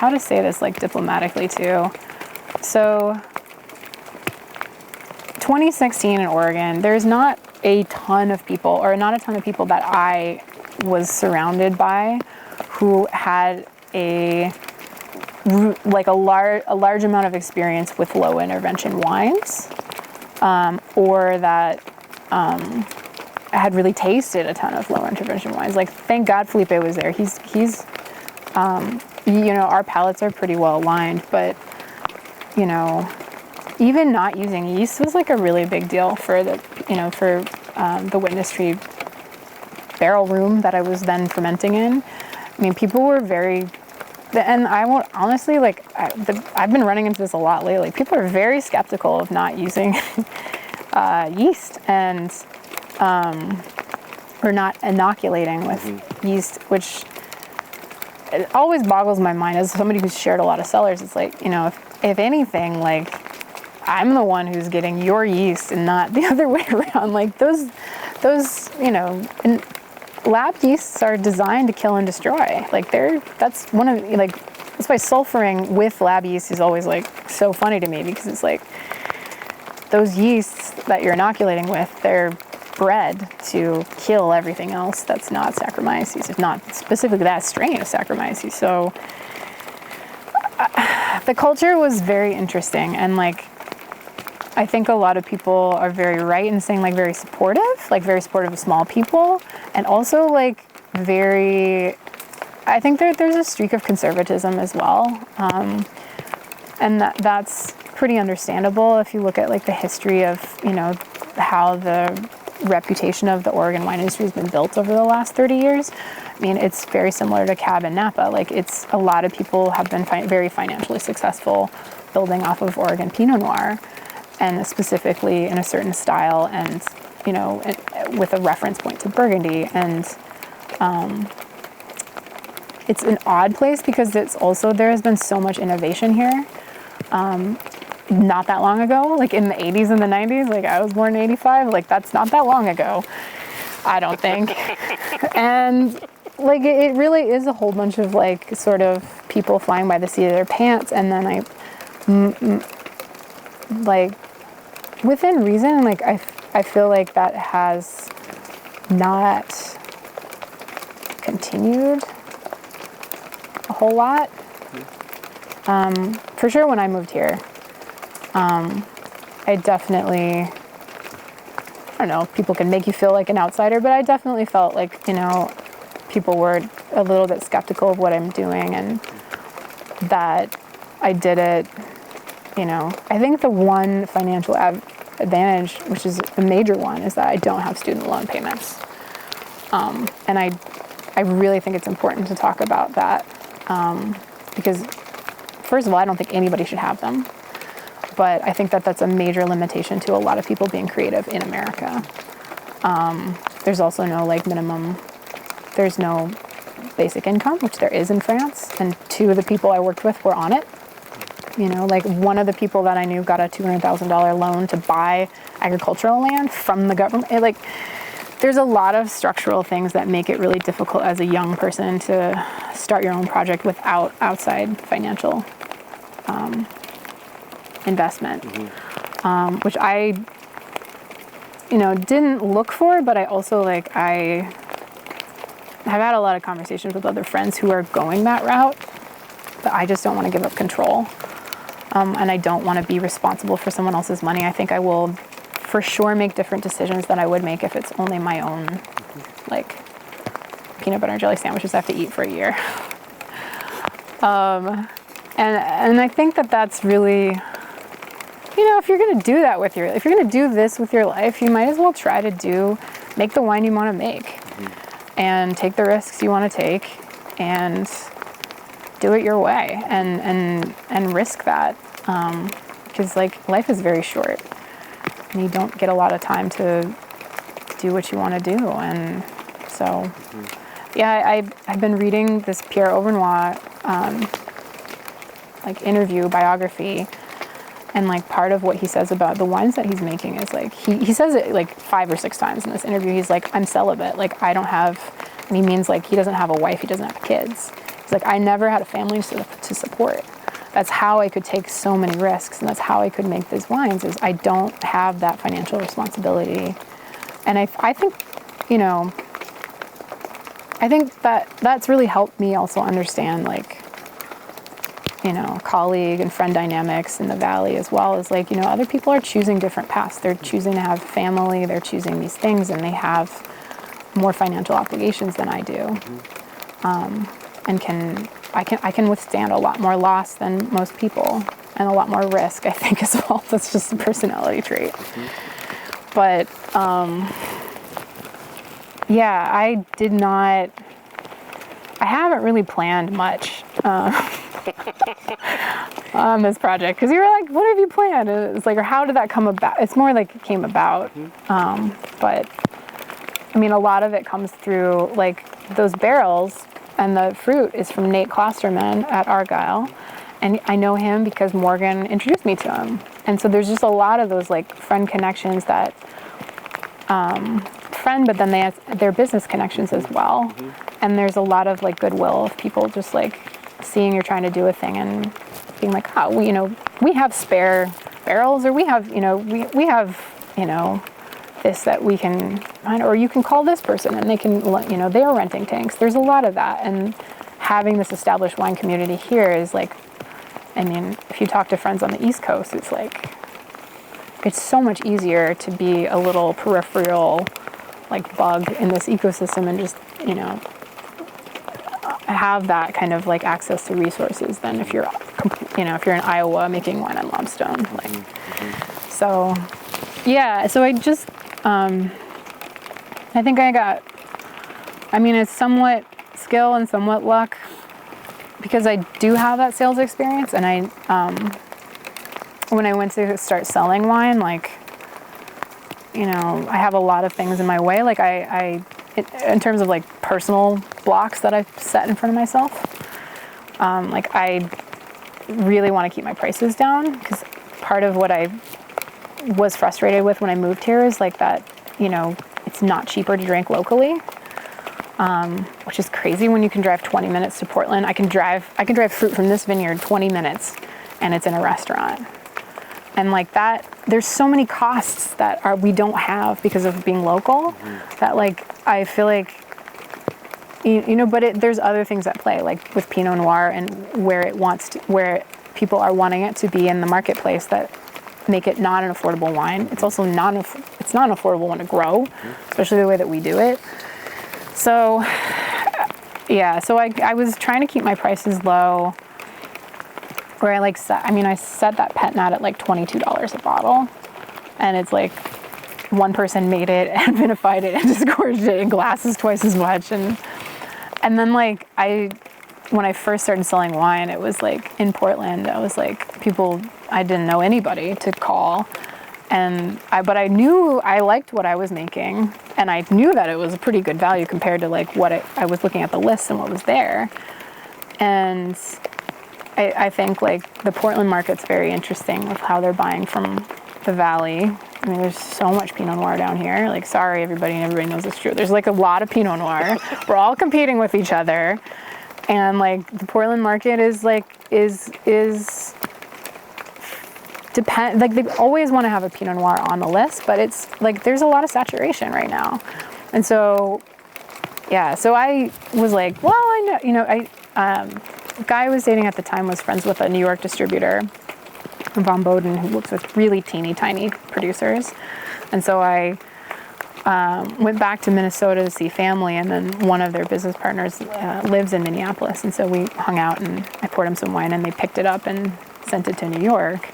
to say this like diplomatically too. So 2016 in Oregon, there's not a ton of people that I was surrounded by who had a large amount of experience with low intervention wines, or that had really tasted a ton of low intervention wines. Like, thank God Felipe was there. He's our palates are pretty well aligned, but even not using yeast was like a really big deal for the Witness Tree barrel room that I was then fermenting in. I mean, people were very, and I won't honestly, like, I've been running into this a lot lately. People are very skeptical of not using yeast and, or not inoculating with yeast, which it always boggles my mind as somebody who's shared a lot of cellars. It's like, if anything, like, I'm the one who's getting your yeast and not the other way around. Like those, and lab yeasts are designed to kill and destroy. Like that's one of, like, that's why sulfuring with lab yeast is always like so funny to me, because it's like those yeasts that you're inoculating with, they're bred to kill everything else that's not Saccharomyces, if not specifically that strain of Saccharomyces. So the culture was very interesting, and like I think a lot of people are very right in saying like very supportive of small people, and also like I think there's a streak of conservatism as well, and that's pretty understandable if you look at like the history of how the reputation of the Oregon wine industry has been built over the last 30 years. I mean, it's very similar to Cab and Napa. Like, it's a lot of people have been very financially successful building off of Oregon Pinot Noir, and specifically in a certain style, and with a reference point to Burgundy. And it's an odd place because it's also, there has been so much innovation here. Not that long ago, like in the 80s and the 90s, like I was born in 85, like that's not that long ago, I don't think. And like it really is a whole bunch of like sort of people flying by the seat of their pants, and then like within reason, like I feel like that has not continued a whole lot. For sure when I moved here, I definitely, I don't know, people can make you feel like an outsider, but I definitely felt like, people were a little bit skeptical of what I'm doing, and that I did it, I think the one financial advantage, which is a major one, is that I don't have student loan payments. And I really think it's important to talk about that, because first of all, I don't think anybody should have them. But I think that that's a major limitation to a lot of people being creative in America. There's also no there's no basic income, which there is in France. And two of the people I worked with were on it. Like one of the people that I knew got a $200,000 loan to buy agricultural land from the government. There's a lot of structural things that make it really difficult as a young person to start your own project without outside financial investment, which I, didn't look for, but I also I have had a lot of conversations with other friends who are going that route, but I just don't want to give up control, and I don't want to be responsible for someone else's money. I think I will for sure make different decisions than I would make if it's only my own, like peanut butter and jelly sandwiches I have to eat for a year. And I think that that's really, if you're going to do that if you're going to do this with your life, you might as well try to make the wine you want to make, and take the risks you want to take, and do it your way, and risk that, because life is very short, and you don't get a lot of time to do what you want to do. And so, yeah, I've been reading this Pierre Auvernois interview biography, and part of what he says about the wines that he's making is he says it 5 or 6 times in this interview. He's like, I'm celibate, I don't have, and he means he doesn't have a wife, he doesn't have kids. He's like, I never had a family to support. That's how I could take so many risks, and that's how I could make these wines, is I don't have that financial responsibility. And I think, I think that's really helped me also understand colleague and friend dynamics in the Valley, as well as other people are choosing different paths. They're choosing to have family, they're choosing these things, and they have more financial obligations than I do. And I can withstand a lot more loss than most people, and a lot more risk, I think, as well. That's just a personality trait. But yeah, I haven't really planned much on this project, because you were like, what have you planned? And it's or how did that come about? It's more it came about. But I mean, a lot of it comes through those barrels. And the fruit is from Nate Klosterman at Argyle. And I know him because Morgan introduced me to him. And so there's just a lot of those like friend connections that but then they have their business connections as well. And there's a lot of like goodwill of people just like seeing you're trying to do a thing and being like, oh, we have spare barrels, or we have, we have, this that we can find, or you can call this person and they can, they are renting tanks. There's a lot of that. And having this established wine community here is like, if you talk to friends on the East Coast, it's like, it's so much easier to be a little peripheral like bug in this ecosystem and just, have that kind of like access to resources than if you're, if you're in Iowa making wine on limestone. So, yeah, so I just, I think it's somewhat skill and somewhat luck because I do have that sales experience. And when I went to start selling wine, like, I have a lot of things in my way. Like in terms of like personal blocks that I've set in front of myself, like I really want to keep my prices down because part of what I was frustrated with when I moved here is like that, it's not cheaper to drink locally, which is crazy when you can drive 20 minutes to Portland. I can drive fruit from this vineyard 20 minutes and it's in a restaurant. And like that, there's so many costs that we don't have because of being local that like, I feel like, but there's other things at play, like with Pinot Noir and where people are wanting it to be in the marketplace that make it not an affordable wine. It's also not an affordable one to grow, especially the way that we do it. So, yeah, so I was trying to keep my prices low. Where I set that pet nat at like $22 a bottle, and it's like one person made it and vinified it and disgorged it in glasses twice as much, and then like when I first started selling wine, it was like in Portland, I was like I didn't know anybody to call, but I knew I liked what I was making, and I knew that it was a pretty good value compared to like what I was looking at the list and what was there, and I think like the Portland market's very interesting with how they're buying from the valley. There's so much Pinot Noir down here. Like, sorry, everybody, and everybody knows it's true. There's like a lot of Pinot Noir. We're all competing with each other. And like the Portland market is like, like they always want to have a Pinot Noir on the list, but it's like, there's a lot of saturation right now. And so, yeah, so I was like, well, I know, the guy I was dating at the time was friends with a New York distributor, Von Boden, who works with really teeny tiny producers. And so I went back to Minnesota to see family, and then one of their business partners lives in Minneapolis. And so we hung out and I poured him some wine and they picked it up and sent it to New York.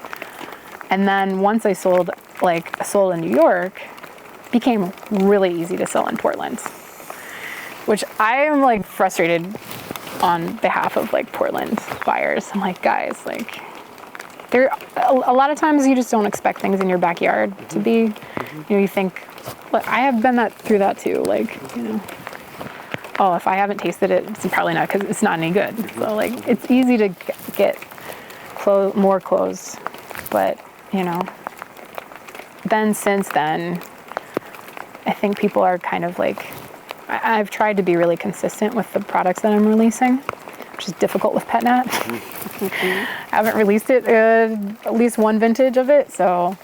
And then once I sold in New York, it became really easy to sell in Portland, which I am like frustrated on behalf of like Portland buyers. I'm like, guys, like there a lot of times you just don't expect things in your backyard to be, you think, but I have been through that too. Like, oh, if I haven't tasted it, it's probably not because it's not any good. So like, it's easy to get more closed, but then since then, I think people are kind of like, I've tried to be really consistent with the products that I'm releasing, which is difficult with pet nat. I haven't released it, at least one vintage of it. So,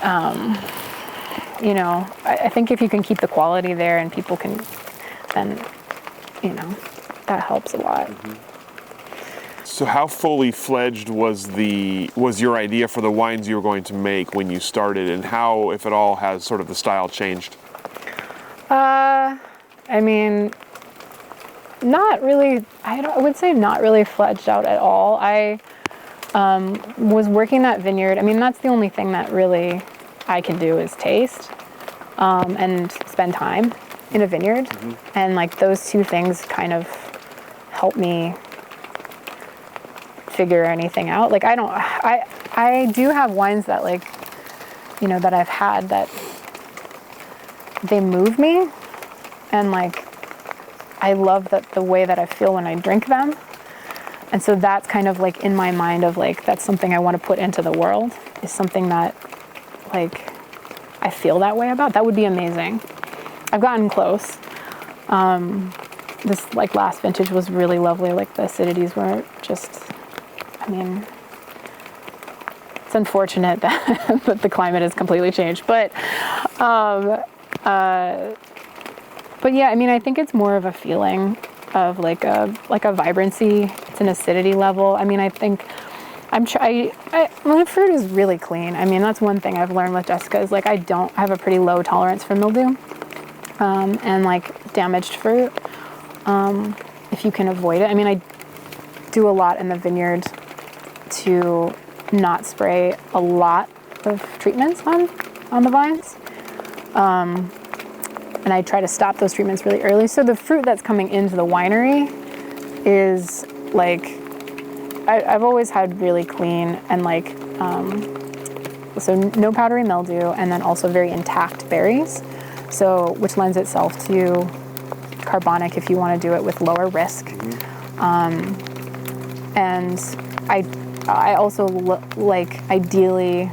I think if you can keep the quality there and people can, then, that helps a lot. So how fully fledged was your idea for the wines you were going to make when you started, and how, if at all, has sort of the style changed? Not really. I would say not really fledged out at all. I was working that vineyard. That's the only thing that really I can do is taste and spend time in a vineyard. And like those two things kind of help me figure anything out. Like I do have wines that like, that I've had that they move me, and like I love the way that I feel when I drink them. And so that's kind of like in my mind of like, that's something I want to put into the world, is something that like I feel that way about. That would be amazing. I've gotten close. This like last vintage was really lovely. Like the acidities were just, I mean, it's unfortunate that, that the climate has completely changed. But yeah, I mean, I think it's more of a feeling of like a vibrancy. It's an acidity level. I mean, I think my fruit is really clean. I mean, that's one thing I've learned with Jesscia is like I have a pretty low tolerance for mildew and like damaged fruit if you can avoid it. I mean, I do a lot in the vineyard to not spray a lot of treatments on the vines. And I try to stop those treatments really early. So the fruit that's coming into the winery is like, I've always had really clean and like, so no powdery mildew, and then also very intact berries. So, which lends itself to carbonic if you want to do it with lower risk. And I also like ideally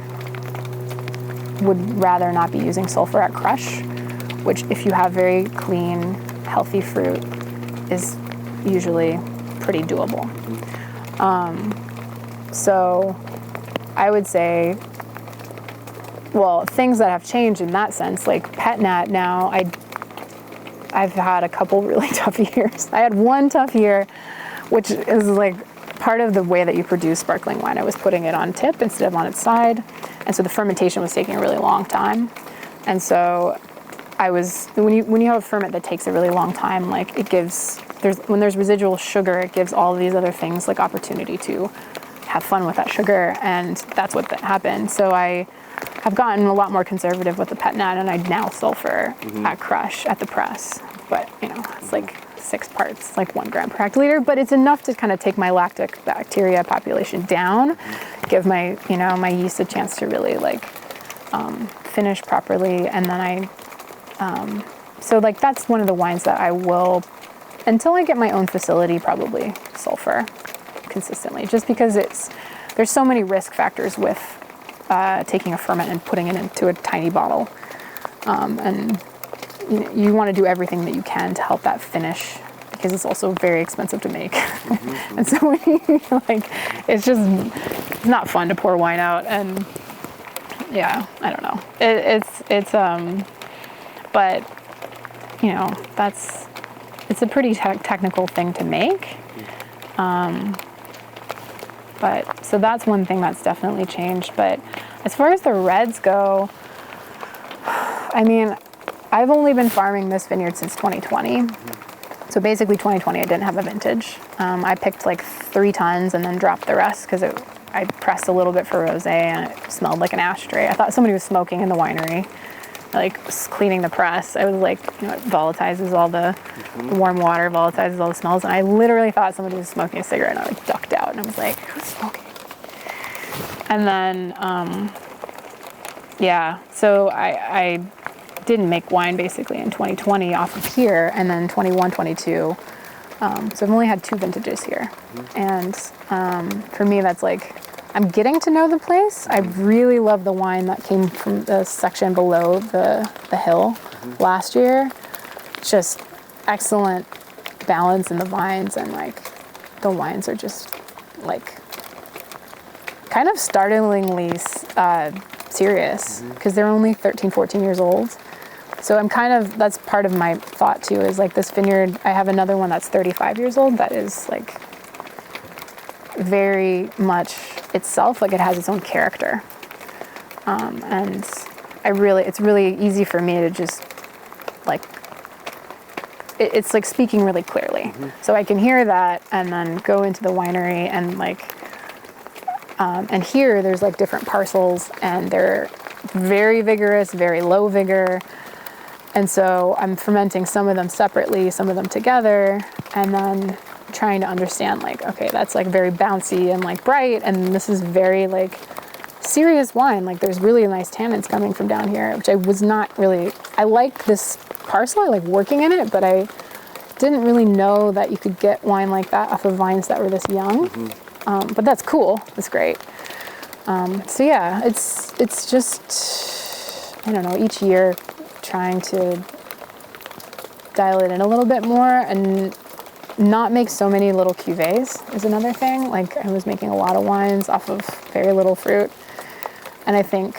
would rather not be using sulfur at crush, which if you have very clean, healthy fruit is usually pretty doable. So I would say, well, things that have changed in that sense, like pet nat now, I've had a couple really tough years. I had one tough year, which is like part of the way that you produce sparkling wine. I was putting it on tip instead of on its side. And so the fermentation was taking a really long time. And so when you have a ferment that takes a really long time, like when there's residual sugar, it gives all of these other things like opportunity to have fun with that sugar. And that's what happened. So I have gotten a lot more conservative with the pet nat, and I now sulfur at crush at the press. But it's like 6 parts, like 1 gram per hectoliter, but it's enough to kind of take my lactic bacteria population down, give my yeast a chance to really like finish properly. And then so like that's one of the wines that I will, until I get my own facility, probably sulfur consistently, just because there's so many risk factors with taking a ferment and putting it into a tiny bottle. And you want to do everything that you can to help that finish, because it's also very expensive to make. And so it's not fun to pour wine out. And yeah, I don't know. But it's a pretty technical thing to make. But so that's one thing that's definitely changed. But as far as the reds go, I mean, I've only been farming this vineyard since 2020. So basically 2020, I didn't have a vintage. I picked like 3 tons and then dropped the rest because I pressed a little bit for rosé and it smelled like an ashtray. I thought somebody was smoking in the winery, like cleaning the press. I was like, it volatilizes all the warm water, volatilizes all the smells. And I literally thought somebody was smoking a cigarette, and I like ducked out and I was like, who's smoking? And then, yeah, so I didn't make wine basically in 2020 off of here, and then 21, 22. So I've only had 2 vintages here. And for me, that's like, I'm getting to know the place. I really love the wine that came from the section below the hill last year. Just excellent balance in the vines, and like the wines are just like kind of startlingly serious because they're only 13, 14 years old. So that's part of my thought too, is like this vineyard, I have another one that's 35 years old that is like very much itself, like it has its own character. And it's really easy for me to just like, it's like speaking really clearly. So I can hear that and then go into the winery and like, and here there's like different parcels, and they're very vigorous, very low vigor. And so I'm fermenting some of them separately, some of them together, and then trying to understand like, okay, that's like very bouncy and like bright, and this is very like serious wine. Like there's really nice tannins coming from down here, which I was not really, I like this parcel, I like working in it, but didn't really know that you could get wine like that off of vines that were this young. But that's cool. It's great. So yeah, it's just, I don't know, each year trying to dial it in a little bit more and not make so many little cuvées is another thing. Like I was making a lot of wines off of very little fruit. And I think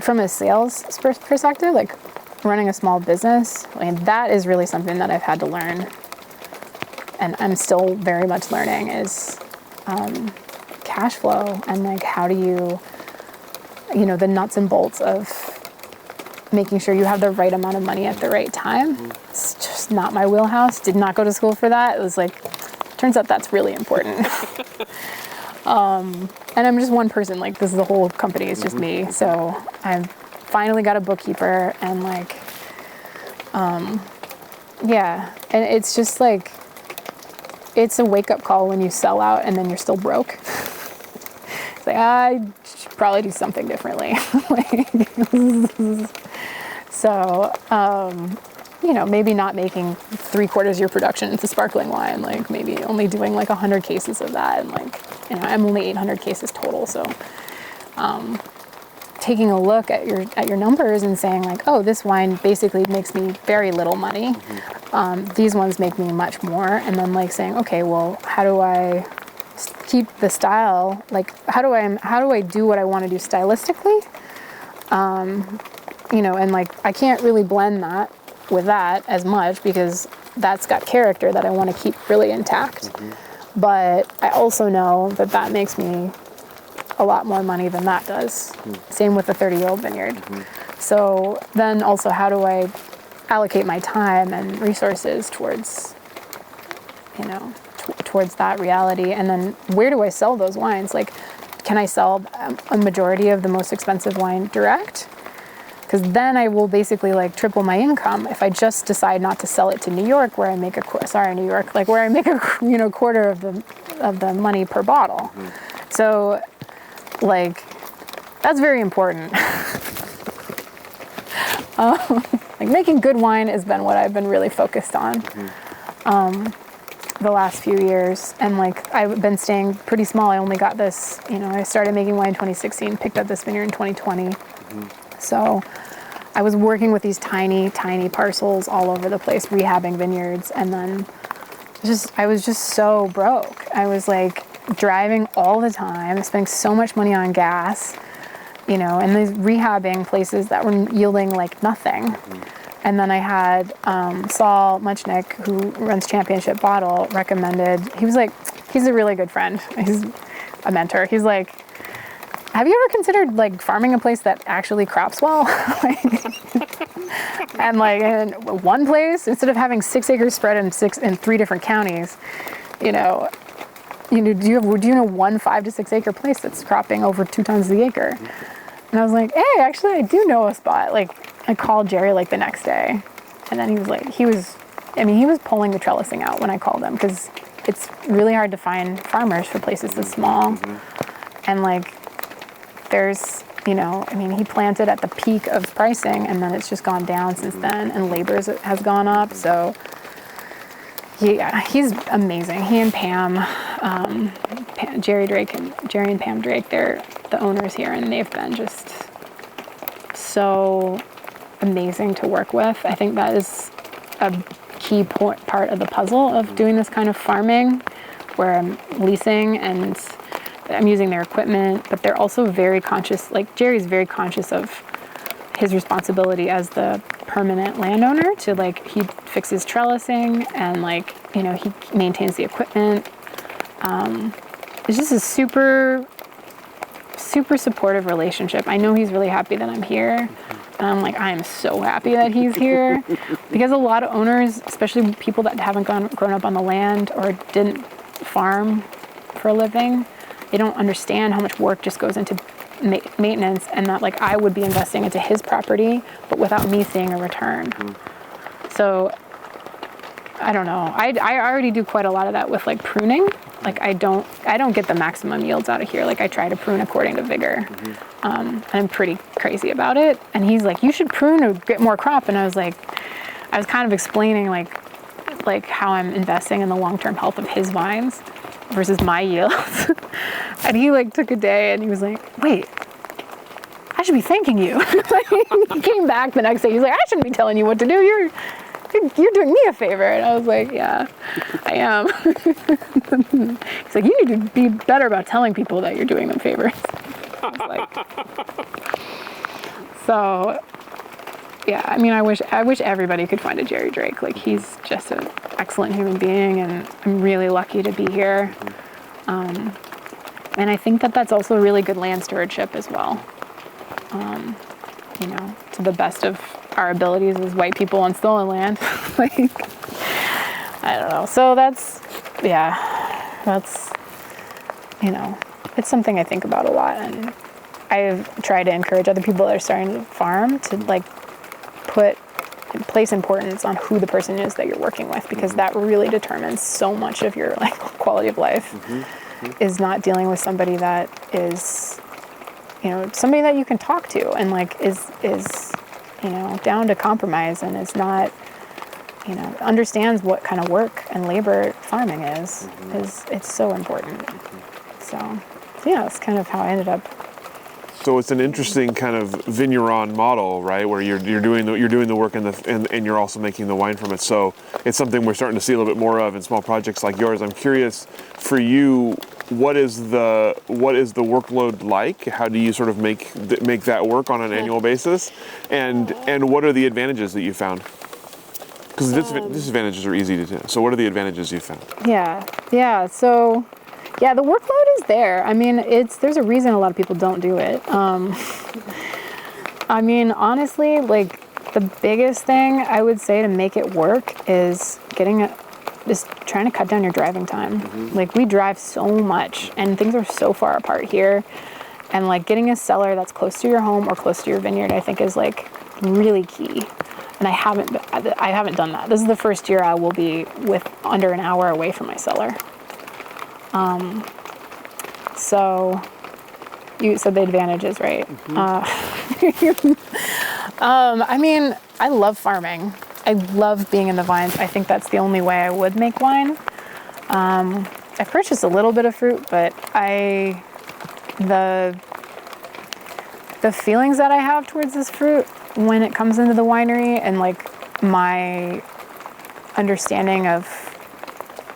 from a sales perspective, like running a small business, I mean, that is really something that I've had to learn. And I'm still very much learning is cash flow and like how do you the nuts and bolts of making sure you have the right amount of money at the right time. It's just not my wheelhouse. Did not go to school for that. It was like, turns out that's really important. And I'm just one person. Like this is the whole company. It's just me. So I've finally got a bookkeeper and like, yeah. And it's just like, it's a wake up call when you sell out and then you're still broke. It's like, I should probably do something differently. So, maybe not making 3/4 of your production into sparkling wine, like maybe only doing like 100 cases of that. And like, I'm only 800 cases total. So, taking a look at your numbers and saying like, oh, this wine basically makes me very little money. These ones make me much more. And then like saying, okay, well, how do I keep the style? Like, how do I do what I want to do stylistically? And like, I can't really blend that with that as much because that's got character that I want to keep really intact. But I also know that makes me a lot more money than that does. Same with the 30-year-old vineyard. So then also how do I allocate my time and resources towards, towards that reality? And then where do I sell those wines? Like, can I sell a majority of the most expensive wine direct? Because then I will basically like triple my income if I just decide not to sell it to New York, where I make where I make a quarter of the money per bottle. So, like, that's very important. Like making good wine has been what I've been really focused on the last few years. And like I've been staying pretty small. I only got this, I started making wine in 2016, picked up this vineyard in 2020. So I was working with these tiny, tiny parcels all over the place, rehabbing vineyards. And then I was just so broke. I was like driving all the time, spending so much money on gas, and these rehabbing places that were yielding like nothing. And then I had Saul Muchnick, who runs Championship Bottle, recommended, he's a really good friend. He's a mentor. He's like, have you ever considered like farming a place that actually crops well? And like in one place, instead of having 6 acres spread in 3 different counties, do you know one 5 to 6 acre place that's cropping over 2 tons the acre? And I was like, hey, actually I do know a spot. Like I called Jerry like the next day, and then he was pulling the trellising out when I called him, because it's really hard to find farmers for places this small. And like there's, he planted at the peak of pricing, and then it's just gone down since then, and labor has gone up. So yeah, he's amazing. He and Pam, Jerry and Pam Drake, they're the owners here, and they've been just so amazing to work with. I think that is a key part of the puzzle of doing this kind of farming, where I'm leasing and I'm using their equipment, but they're also very conscious, like Jerry's very conscious of his responsibility as the permanent landowner to like, he fixes trellising and like, he maintains the equipment. It's just a super, super supportive relationship. I know he's really happy that I'm here. And I'm like, I am so happy that he's here, because a lot of owners, especially people that haven't grown up on the land or didn't farm for a living, they don't understand how much work just goes into maintenance, and that like I would be investing into his property, but without me seeing a return. So I don't know. I already do quite a lot of that with like pruning. Like I don't get the maximum yields out of here. Like I try to prune according to vigor. And I'm pretty crazy about it. And he's like, you should prune to get more crop. And I was kind of explaining like like how I'm investing in the long-term health of his vines versus my yields. And he like took a day and he was like, wait, I should be thanking you. He came back the next day. He's like, I shouldn't be telling you what to do. You're doing me a favor. And I was like, yeah, I am. He's like, you need to be better about telling people that you're doing them favors. I was like, so yeah, I mean, I wish everybody could find a Jerry Drake. Like, he's just an excellent human being, and I'm really lucky to be here. And I think that that's also really good land stewardship as well. You know, to the best of our abilities as white people on stolen land. Like, I don't know. So that's, you know, it's something I think about a lot. And I've tried to encourage other people that are starting to farm to like place importance on who the person is that you're working with, because that really determines so much of your like quality of life. Is not dealing with somebody that is, you know, somebody that you can talk to and like is you know, down to compromise and is not, you know, understands what kind of work and labor farming is it's so important. So yeah, that's kind of how I ended up. So it's an interesting kind of vigneron model, right? Where you're doing the work and you're also making the wine from it. So it's something we're starting to see a little bit more of in small projects like yours. I'm curious, for you, what is the workload like? How do you sort of make that work on an annual basis? And what are the advantages that you found? Because the disadvantages are easy to do. So what are the advantages you found? Yeah. So. Yeah, the workload is there. I mean, there's a reason a lot of people don't do it. I mean, honestly, like the biggest thing I would say to make it work is just trying to cut down your driving time. Like, we drive so much and things are so far apart here. And like getting a cellar that's close to your home or close to your vineyard, I think is like really key. And I haven't done that. This is the first year I will be with under an hour away from my cellar. So you said the advantages, right? I mean, I love farming. I love being in the vines. I think that's the only way I would make wine. I've purchased a little bit of fruit, but the feelings that I have towards this fruit when it comes into the winery and like my understanding of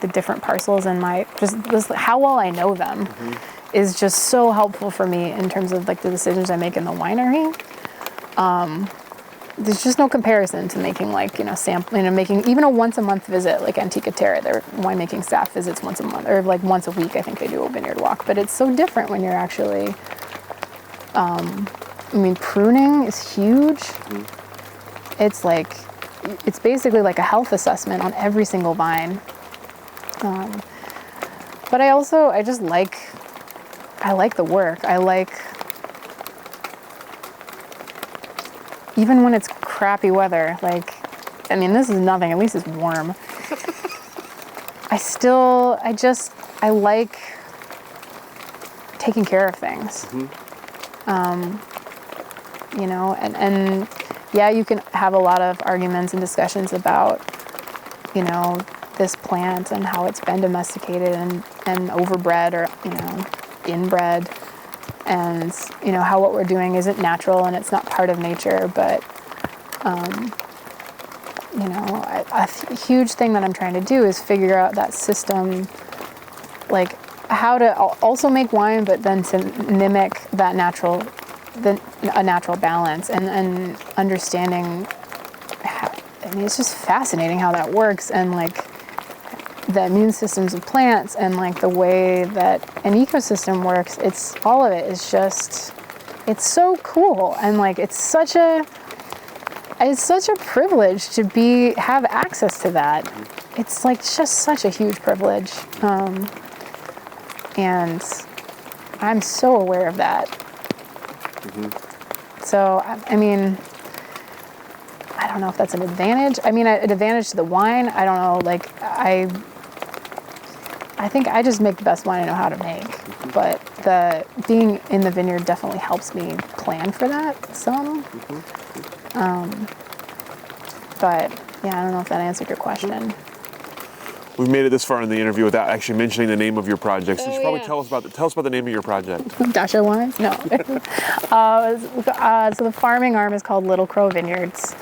the different parcels and how well I know them is just so helpful for me in terms of like the decisions I make in the winery. There's just no comparison to making like, you know, making even a once a month visit like Antica Terra. Their winemaking staff visits once a month or like once a week. I think they do a vineyard walk, but it's so different when you're actually, I mean, pruning is huge. It's basically like a health assessment on every single vine. But I like the work. Even when it's crappy weather, like, I mean, this is nothing, at least it's warm. I like taking care of things. You know, and yeah, you can have a lot of arguments and discussions about, you know, this plant and how it's been domesticated and overbred or, you know, inbred, and, you know, how what we're doing isn't natural and it's not part of nature. But, you know, a huge thing that I'm trying to do is figure out that system, like how to also make wine, but then to mimic that a natural balance and understanding. I mean, it's just fascinating how that works, and like the immune systems of plants and like the way that an ecosystem works. It's all of it is just, it's so cool. And like, it's such a privilege to have access to that. It's like just such a huge privilege. And I'm so aware of that. So, I mean, I don't know if that's an advantage. I mean, an advantage to the wine, I don't know. Like, I think I just make the best wine I know how to make. But being in the vineyard definitely helps me plan for that some. But yeah, I don't know if that answered your question. We've made it this far in the interview without actually mentioning the name of your project. So you should probably yeah. tell us about the name of your project. Jesscia wines? No. So the farming arm is called Little Crow Vineyards.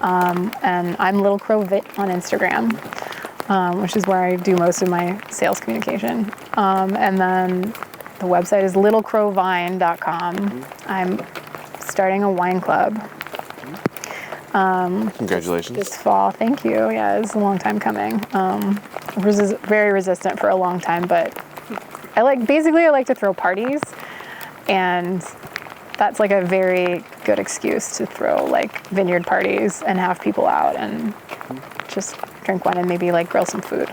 And I'm Little Crow Vit on Instagram, which is where I do most of my sales communication. And then the website is littlecrowvine.com. I'm starting a wine club. Congratulations. This fall. Thank you. Yeah, it's a long time coming. Very resistant for a long time, but I like to throw parties, and that's like a very good excuse to throw like vineyard parties and have people out and just drink wine and maybe like grill some food.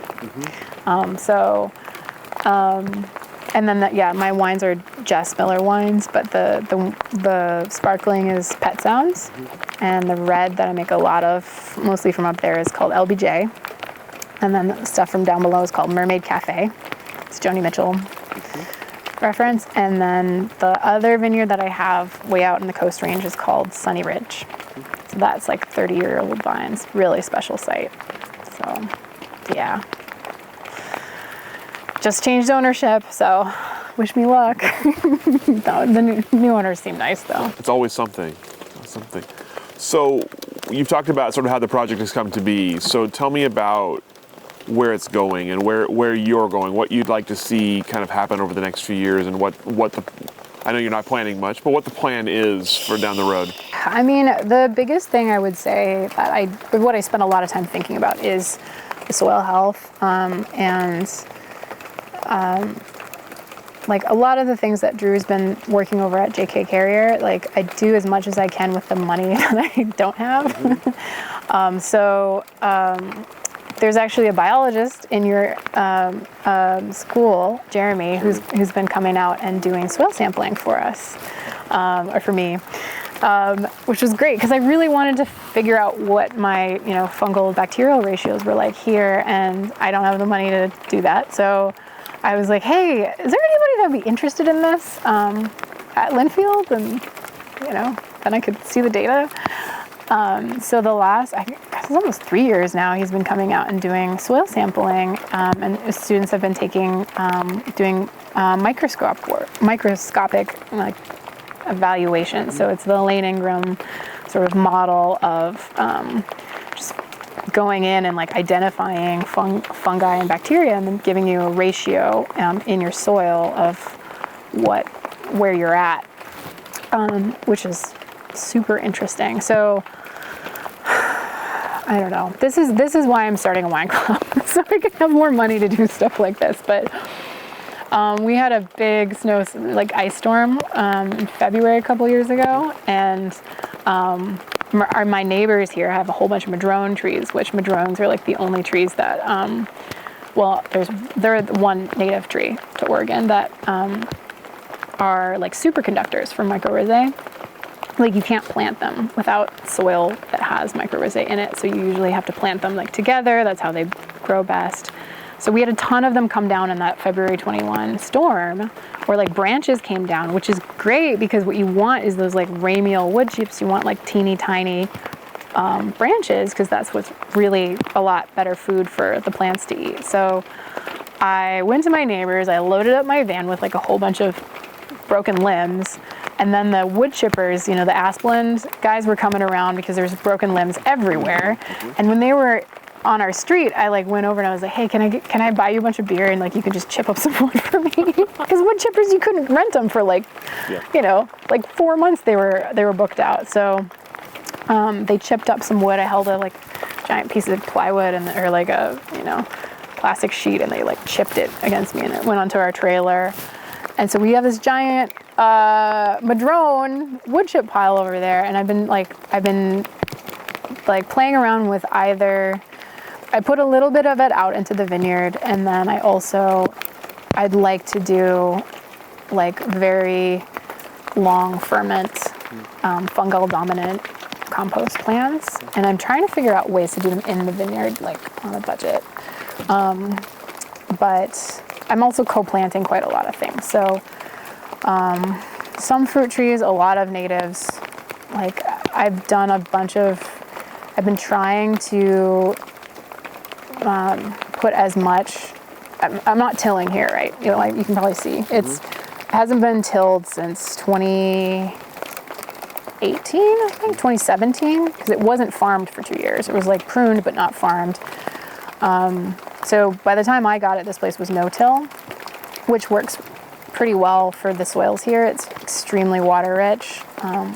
And then my wines are Jess Miller wines, but the sparkling is Pet Sounds, and the red that I make a lot of, mostly from up there, is called LBJ, and then the stuff from down below is called Mermaid Cafe. It's Joni Mitchell reference, and then the other vineyard that I have way out in the Coast Range is called Sunny Ridge. So that's like 30-year-old vines, really special site. So, yeah. Just changed ownership, so wish me luck. The new owners seem nice, though. It's always something. So you've talked about sort of how the project has come to be. So tell me about where it's going and where you're going, what you'd like to see kind of happen over the next few years, and I know you're not planning much, but what the plan is for down the road. I mean, the biggest thing I would say that what I spend a lot of time thinking about is the soil health, like a lot of the things that Drew's been working over at JK Carrier, like I do as much as I can with the money that I don't have. There's actually a biologist in your school, Jeremy, who's been coming out and doing soil sampling for us, or for me, which was great because I really wanted to figure out what my fungal bacterial ratios were like here, and I don't have the money to do that. So I was like, hey, is there anybody that would be interested in this at Linfield? And then I could see the data. So the last, I guess it's almost 3 years now, he's been coming out and doing soil sampling, and students have been doing microscopic like evaluation. So it's the Lane Ingram sort of model of just going in and like identifying fungi and bacteria, and then giving you a ratio in your soil of where you're at, which is super interesting. So I don't know. This is why I'm starting a wine club, so I can have more money to do stuff like this. But we had a big ice storm in February a couple years ago, and my neighbors here have a whole bunch of madrone trees, which madrones are like the only trees that, they're the one native tree to Oregon that are like superconductors for mycorrhizae. Like you can't plant them without soil that has mycorrhizae in it, so you usually have to plant them like together. That's how they grow best. So we had a ton of them come down in that February 21 storm, where like branches came down, which is great because what you want is those like ramial wood chips. You want like teeny tiny branches, because that's what's really a lot better food for the plants to eat. So I went to my neighbors, I loaded up my van with like a whole bunch of broken limbs, and then the wood chippers, the Asplund guys were coming around because there's broken limbs everywhere. And when they were on our street, I like went over and I was like, hey, can I buy you a bunch of beer, and like you could just chip up some wood for me? Because wood chippers, you couldn't rent them for like 4 months. They were booked out. So they chipped up some wood. I held a like giant piece of plywood or like a plastic sheet, and they like chipped it against me, and it went onto our trailer. And so we have this giant madrone wood chip pile over there, and I've been playing around with either. I put a little bit of it out into the vineyard, and then I'd like to do like very long ferment, fungal dominant compost plants, and I'm trying to figure out ways to do them in the vineyard, like on a budget. But I'm also co-planting quite a lot of things. So some fruit trees, a lot of natives. Like I've been trying to put as much. I'm not tilling here, right? You know, like you can probably see, it hasn't been tilled since 2018, I think 2017, because it wasn't farmed for 2 years. It was like pruned but not farmed. So by the time I got it, this place was no-till, which works pretty well for the soils here. It's extremely water rich.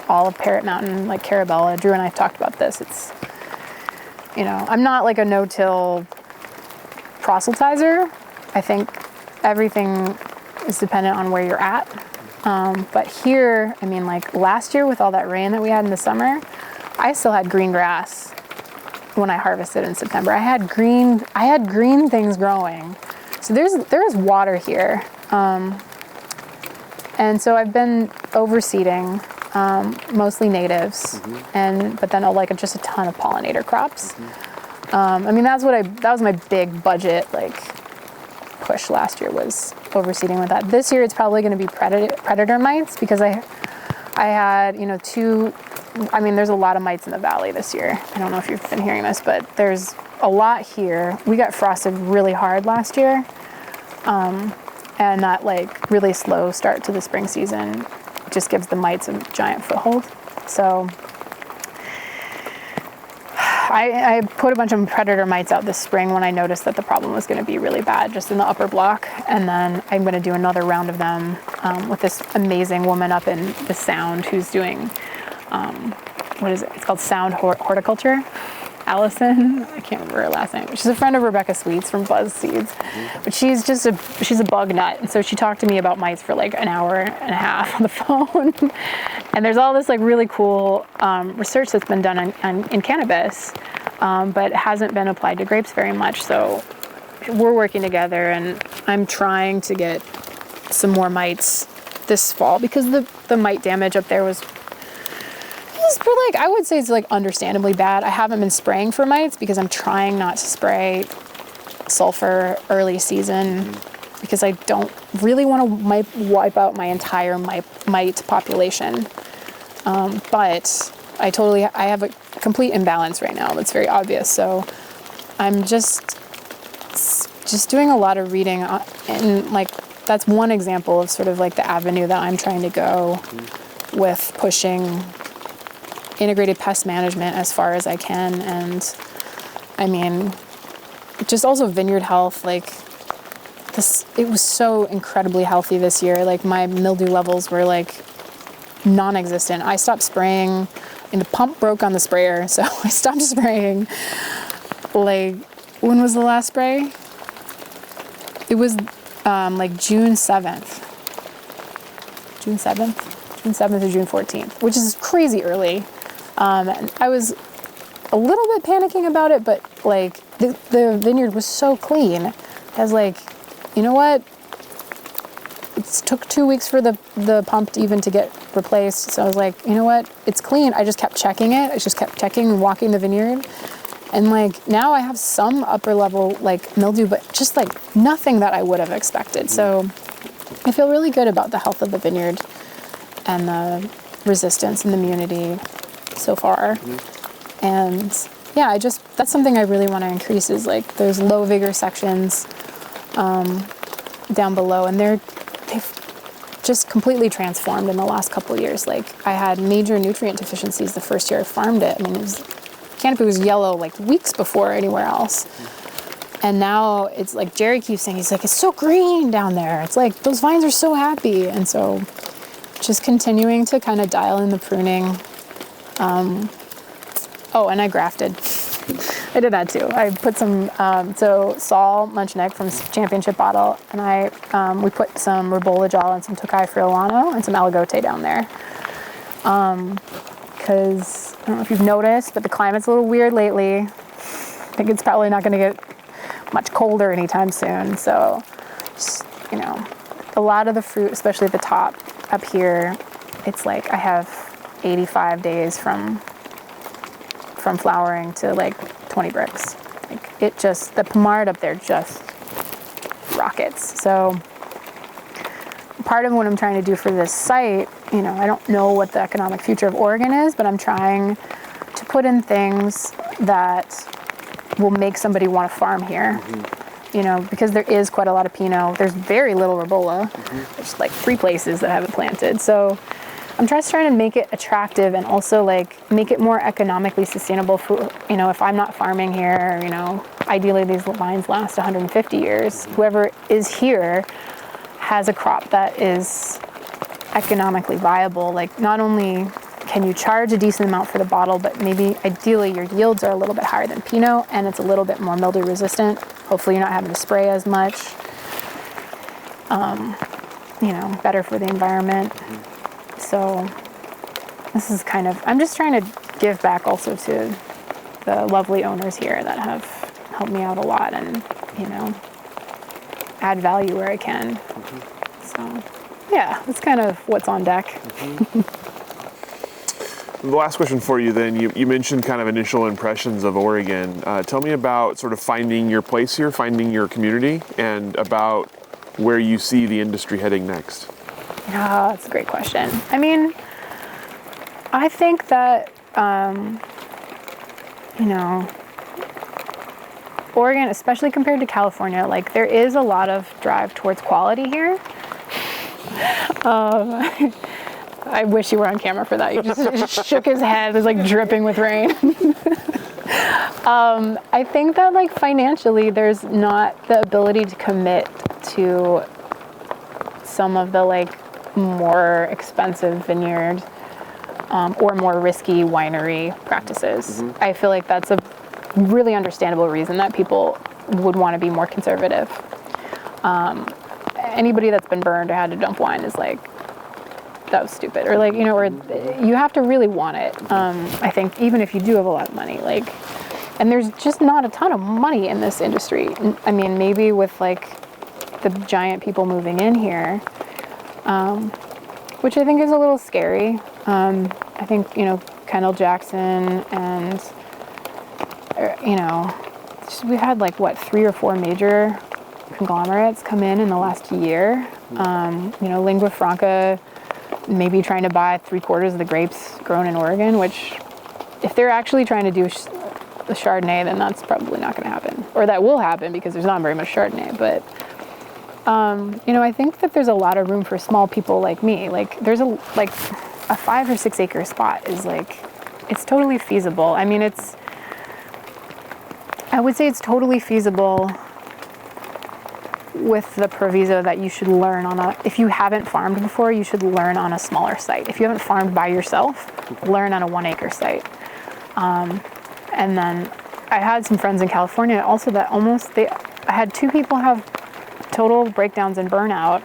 All of Parrot Mountain, like Carabella, Drew and I have talked about this. It's, you know, I'm not like a no-till proselytizer. I think everything is dependent on where you're at. But here, I mean, like last year with all that rain that we had in the summer, I still had green grass when I harvested in September. I had green things growing. So there's water here. And so I've been overseeding, mostly natives, but then like just a ton of pollinator crops. I mean, that was my big budget, like push last year, was overseeding with that. This year it's probably going to be predator mites, because I had, you know, there's a lot of mites in the valley this year. I don't know if you've been hearing this, but there's a lot here. We got frosted really hard last year. And that like really slow start to the spring season just gives the mites a giant foothold. So I put a bunch of predator mites out this spring when I noticed that the problem was going to be really bad just in the upper block. And then I'm going to do another round of them with this amazing woman up in the Sound who's doing, what is it? It's called Sound Horticulture. Allison, I can't remember her last name. She's a friend of Rebecca Sweet's from Buzz Seeds, but she's a bug nut. And so she talked to me about mites for like an hour and a half on the phone. And there's all this like really cool research that's been done in cannabis, but it hasn't been applied to grapes very much. So we're working together, and I'm trying to get some more mites this fall, because the mite damage up there was like, I would say it's like understandably bad. I haven't been spraying for mites because I'm trying not to spray sulfur early season, because I don't really want to wipe out my entire mite population. But I have a complete imbalance right now. That's very obvious. So I'm just doing a lot of reading, and like that's one example of sort of like the avenue that I'm trying to go with pushing integrated pest management as far as I can. And I mean, just also vineyard health, like this, it was so incredibly healthy this year. Like my mildew levels were like non-existent. I stopped spraying, and the pump broke on the sprayer, so I stopped spraying. Like, when was the last spray? It was like June 7th or June 14th, which is crazy early. And I was a little bit panicking about it, but like the vineyard was so clean. I was like, you know what? It took 2 weeks for the pump to get replaced. So I was like, you know what? It's clean. I just kept checking it. I just kept checking and walking the vineyard. And like now I have some upper level like mildew, but just like nothing that I would have expected. So I feel really good about the health of the vineyard and the resistance and the immunity so far. And yeah, that's something I really want to increase, is like those low vigor sections down below, and they've just completely transformed in the last couple of years. Like I had major nutrient deficiencies the first year I farmed it. I mean, canopy was yellow like weeks before anywhere else. And now it's like Jerry keeps saying, he's like, it's so green down there. It's like those vines are so happy. And so just continuing to kind of dial in the pruning. And I grafted. I did that too. I put some, Saul Munchnick from Championship Bottle, and we put some Ribolagel and some Tokai Friolano and some Aligote down there. Because I don't know if you've noticed, but the climate's a little weird lately. I think it's probably not going to get much colder anytime soon. So, just, you know, a lot of the fruit, especially at the top up here, it's like I have 85 days from flowering to like 20 bricks. Like the pomard up there just rockets. So part of what I'm trying to do for this site, you know, I don't know what the economic future of Oregon is, but I'm trying to put in things that will make somebody want to farm here. because there is quite a lot of Pinot, there's very little Ribolla. There's like 3 places that have it planted. So I'm just trying to make it attractive and also like make it more economically sustainable for, if I'm not farming here, ideally these vines last 150 years. Whoever is here has a crop that is economically viable. Like not only can you charge a decent amount for the bottle, but maybe ideally your yields are a little bit higher than Pinot and it's a little bit more mildew resistant. Hopefully you're not having to spray as much. Better for the environment. So this is I'm just trying to give back also to the lovely owners here that have helped me out a lot and, add value where I can. So yeah, that's kind of what's on deck. The last question for you then, you mentioned kind of initial impressions of Oregon. Tell me about sort of finding your place here, finding your community, and about where you see the industry heading next. Oh, that's a great question. I mean, I think that, Oregon, especially compared to California, like there is a lot of drive towards quality here. I wish you were on camera for that. He just shook his head. It was like dripping with rain. I think that like financially, there's not the ability to commit to some of the like more expensive vineyard or more risky winery practices. I feel like that's a really understandable reason that people would want to be more conservative. Anybody that's been burned or had to dump wine is like, that was stupid, or like, or you have to really want it. I think even if you do have a lot of money, like, and there's just not a ton of money in this industry. I mean, maybe with like the giant people moving in here, which I think is a little scary. I think, Kendall Jackson and, we've had like, 3 or 4 major conglomerates come in the last year. Lingua Franca maybe trying to buy 3/4 of the grapes grown in Oregon, which if they're actually trying to do the Chardonnay, then that's probably not going to happen. Or that will happen because there's not very much Chardonnay. But, I think that there's a lot of room for small people like me. Like there's a 5 or 6 acre spot is like, it's totally feasible. I mean, I would say it's totally feasible with the proviso that you should learn if you haven't farmed before, you should learn on a smaller site. If you haven't farmed by yourself, learn on a 1 acre site. And then I had some friends in California also that I had 2 people have total breakdowns and burnout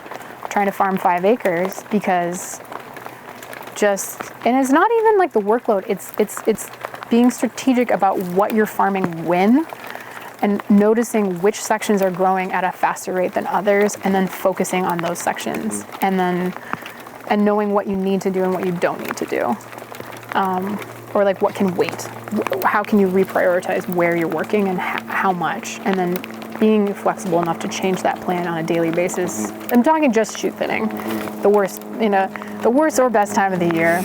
trying to farm 5 acres because and it's not even like the workload, it's being strategic about what you're farming when, and noticing which sections are growing at a faster rate than others, and then focusing on those sections, and knowing what you need to do and what you don't need to do, or like what can wait. How can you reprioritize where you're working and how much, and then being flexible enough to change that plan on a daily basis. I'm talking just shoot thinning, the worst or best time of the year,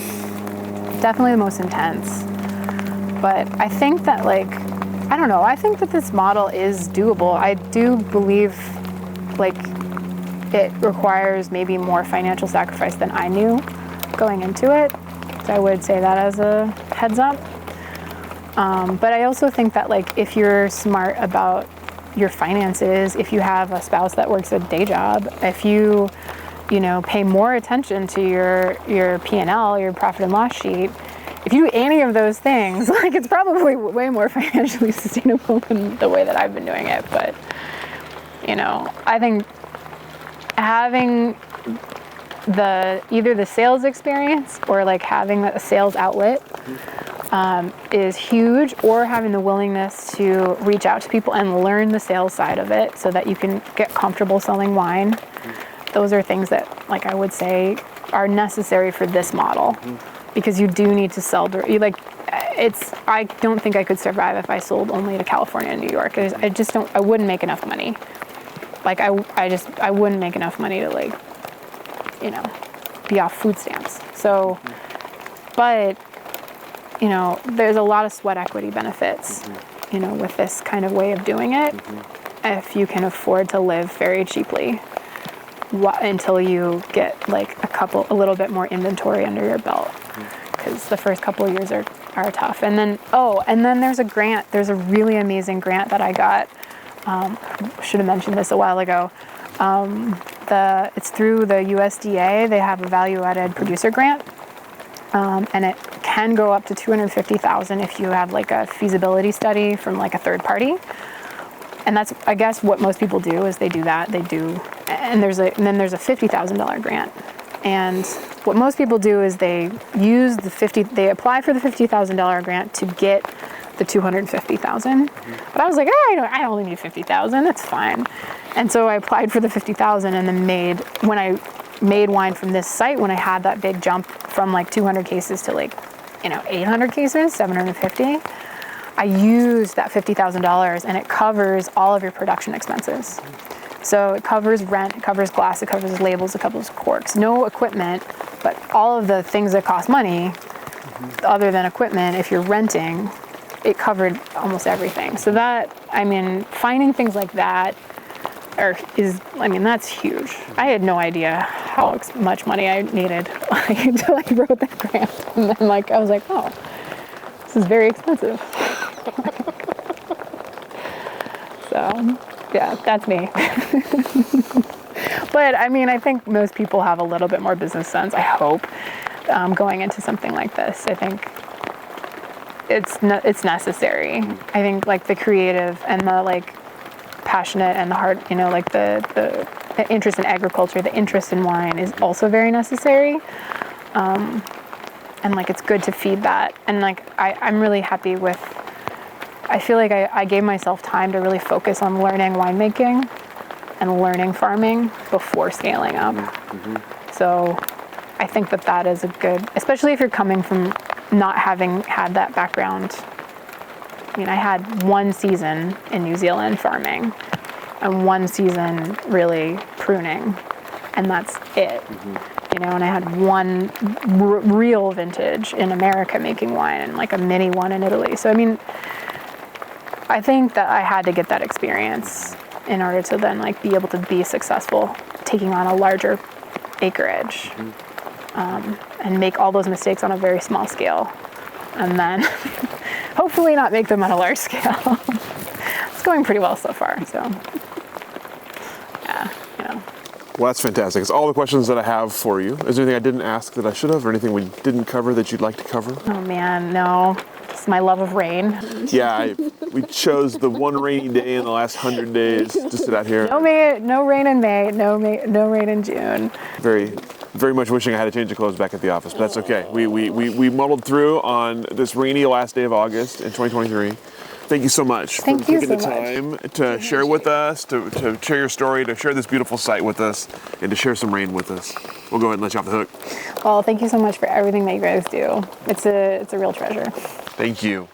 definitely the most intense. But I think that I think that this model is doable. I do believe like it requires maybe more financial sacrifice than I knew going into it. So I would say that as a heads up. But I also think that like if you're smart about your finances, if you have a spouse that works a day job, if you pay more attention to your P&L, your profit and loss sheet, if you do any of those things, like it's probably way more financially sustainable than the way that I've been doing it. But, I think having either the sales experience or like having a sales outlet is huge, or having the willingness to reach out to people and learn the sales side of it so that you can get comfortable selling wine. Those are things that like I would say are necessary for this model. Because you do need to sell. I don't think I could survive if I sold only to California and New York. I wouldn't make enough money. Like I wouldn't make enough money to be off food stamps. So, but, there's a lot of sweat equity benefits, with this kind of way of doing it. if you can afford to live very cheaply until you get like a little bit more inventory under your belt, because the first couple of years are tough. And then there's a grant. There's a really amazing grant that I got. Should have mentioned this a while ago. It's through the USDA. They have a value-added producer grant, and it can go up to $250,000 if you have like a feasibility study from like a third party. And that's, I guess, what most people do is they do that. And then there's a $50,000 grant. And what most people do is they apply for the $50,000 grant to get the $250,000. But I was like, I only need $50,000. That's fine. And so I applied for the $50,000, and then when I made wine from this site, when I had that big jump from like 200 cases to like, 800 cases, 750, I used that $50,000, and it covers all of your production expenses. So it covers rent, it covers glass, it covers labels, it covers corks. No equipment, but all of the things that cost money, other than equipment, if you're renting, it covered almost everything. So finding things like that that's huge. I had no idea how much money I needed until I wrote that grant. And then I was like, oh, this is very expensive. So, yeah, that's me. But I think most people have a little bit more business sense, I hope, going into something like this. I think it's necessary. I think the creative and the passionate and the heart, the interest in agriculture, the interest in wine is also very necessary. And it's good to feed that. And I'm really happy with, I feel like I gave myself time to really focus on learning winemaking and learning farming before scaling up. So I think that is a good, especially if you're coming from not having had that background. I had one season in New Zealand farming and one season really pruning, and that's it. And I had one real vintage in America making wine and a mini one in Italy. So I think that I had to get that experience in order to then be able to be successful taking on a larger acreage, and make all those mistakes on a very small scale, and then hopefully not make them on a large scale. It's going pretty well so far. So yeah, Well, that's fantastic. It's all the questions that I have for you. Is there anything I didn't ask that I should have, or anything we didn't cover that you'd like to cover? Oh man, no. It's my love of rain. Yeah, we chose the one rainy day in the last 100 days to sit out here. No rain in May, no rain in June. Very much wishing I had a change of clothes back at the office, but that's okay. We muddled through on this rainy last day of August in 2023. Thank you so much for taking the time to share with us, to share your story, to share this beautiful site with us, and to share some rain with us. We'll go ahead and let you off the hook. Well, thank you so much for everything that you guys do. It's a real treasure. Thank you.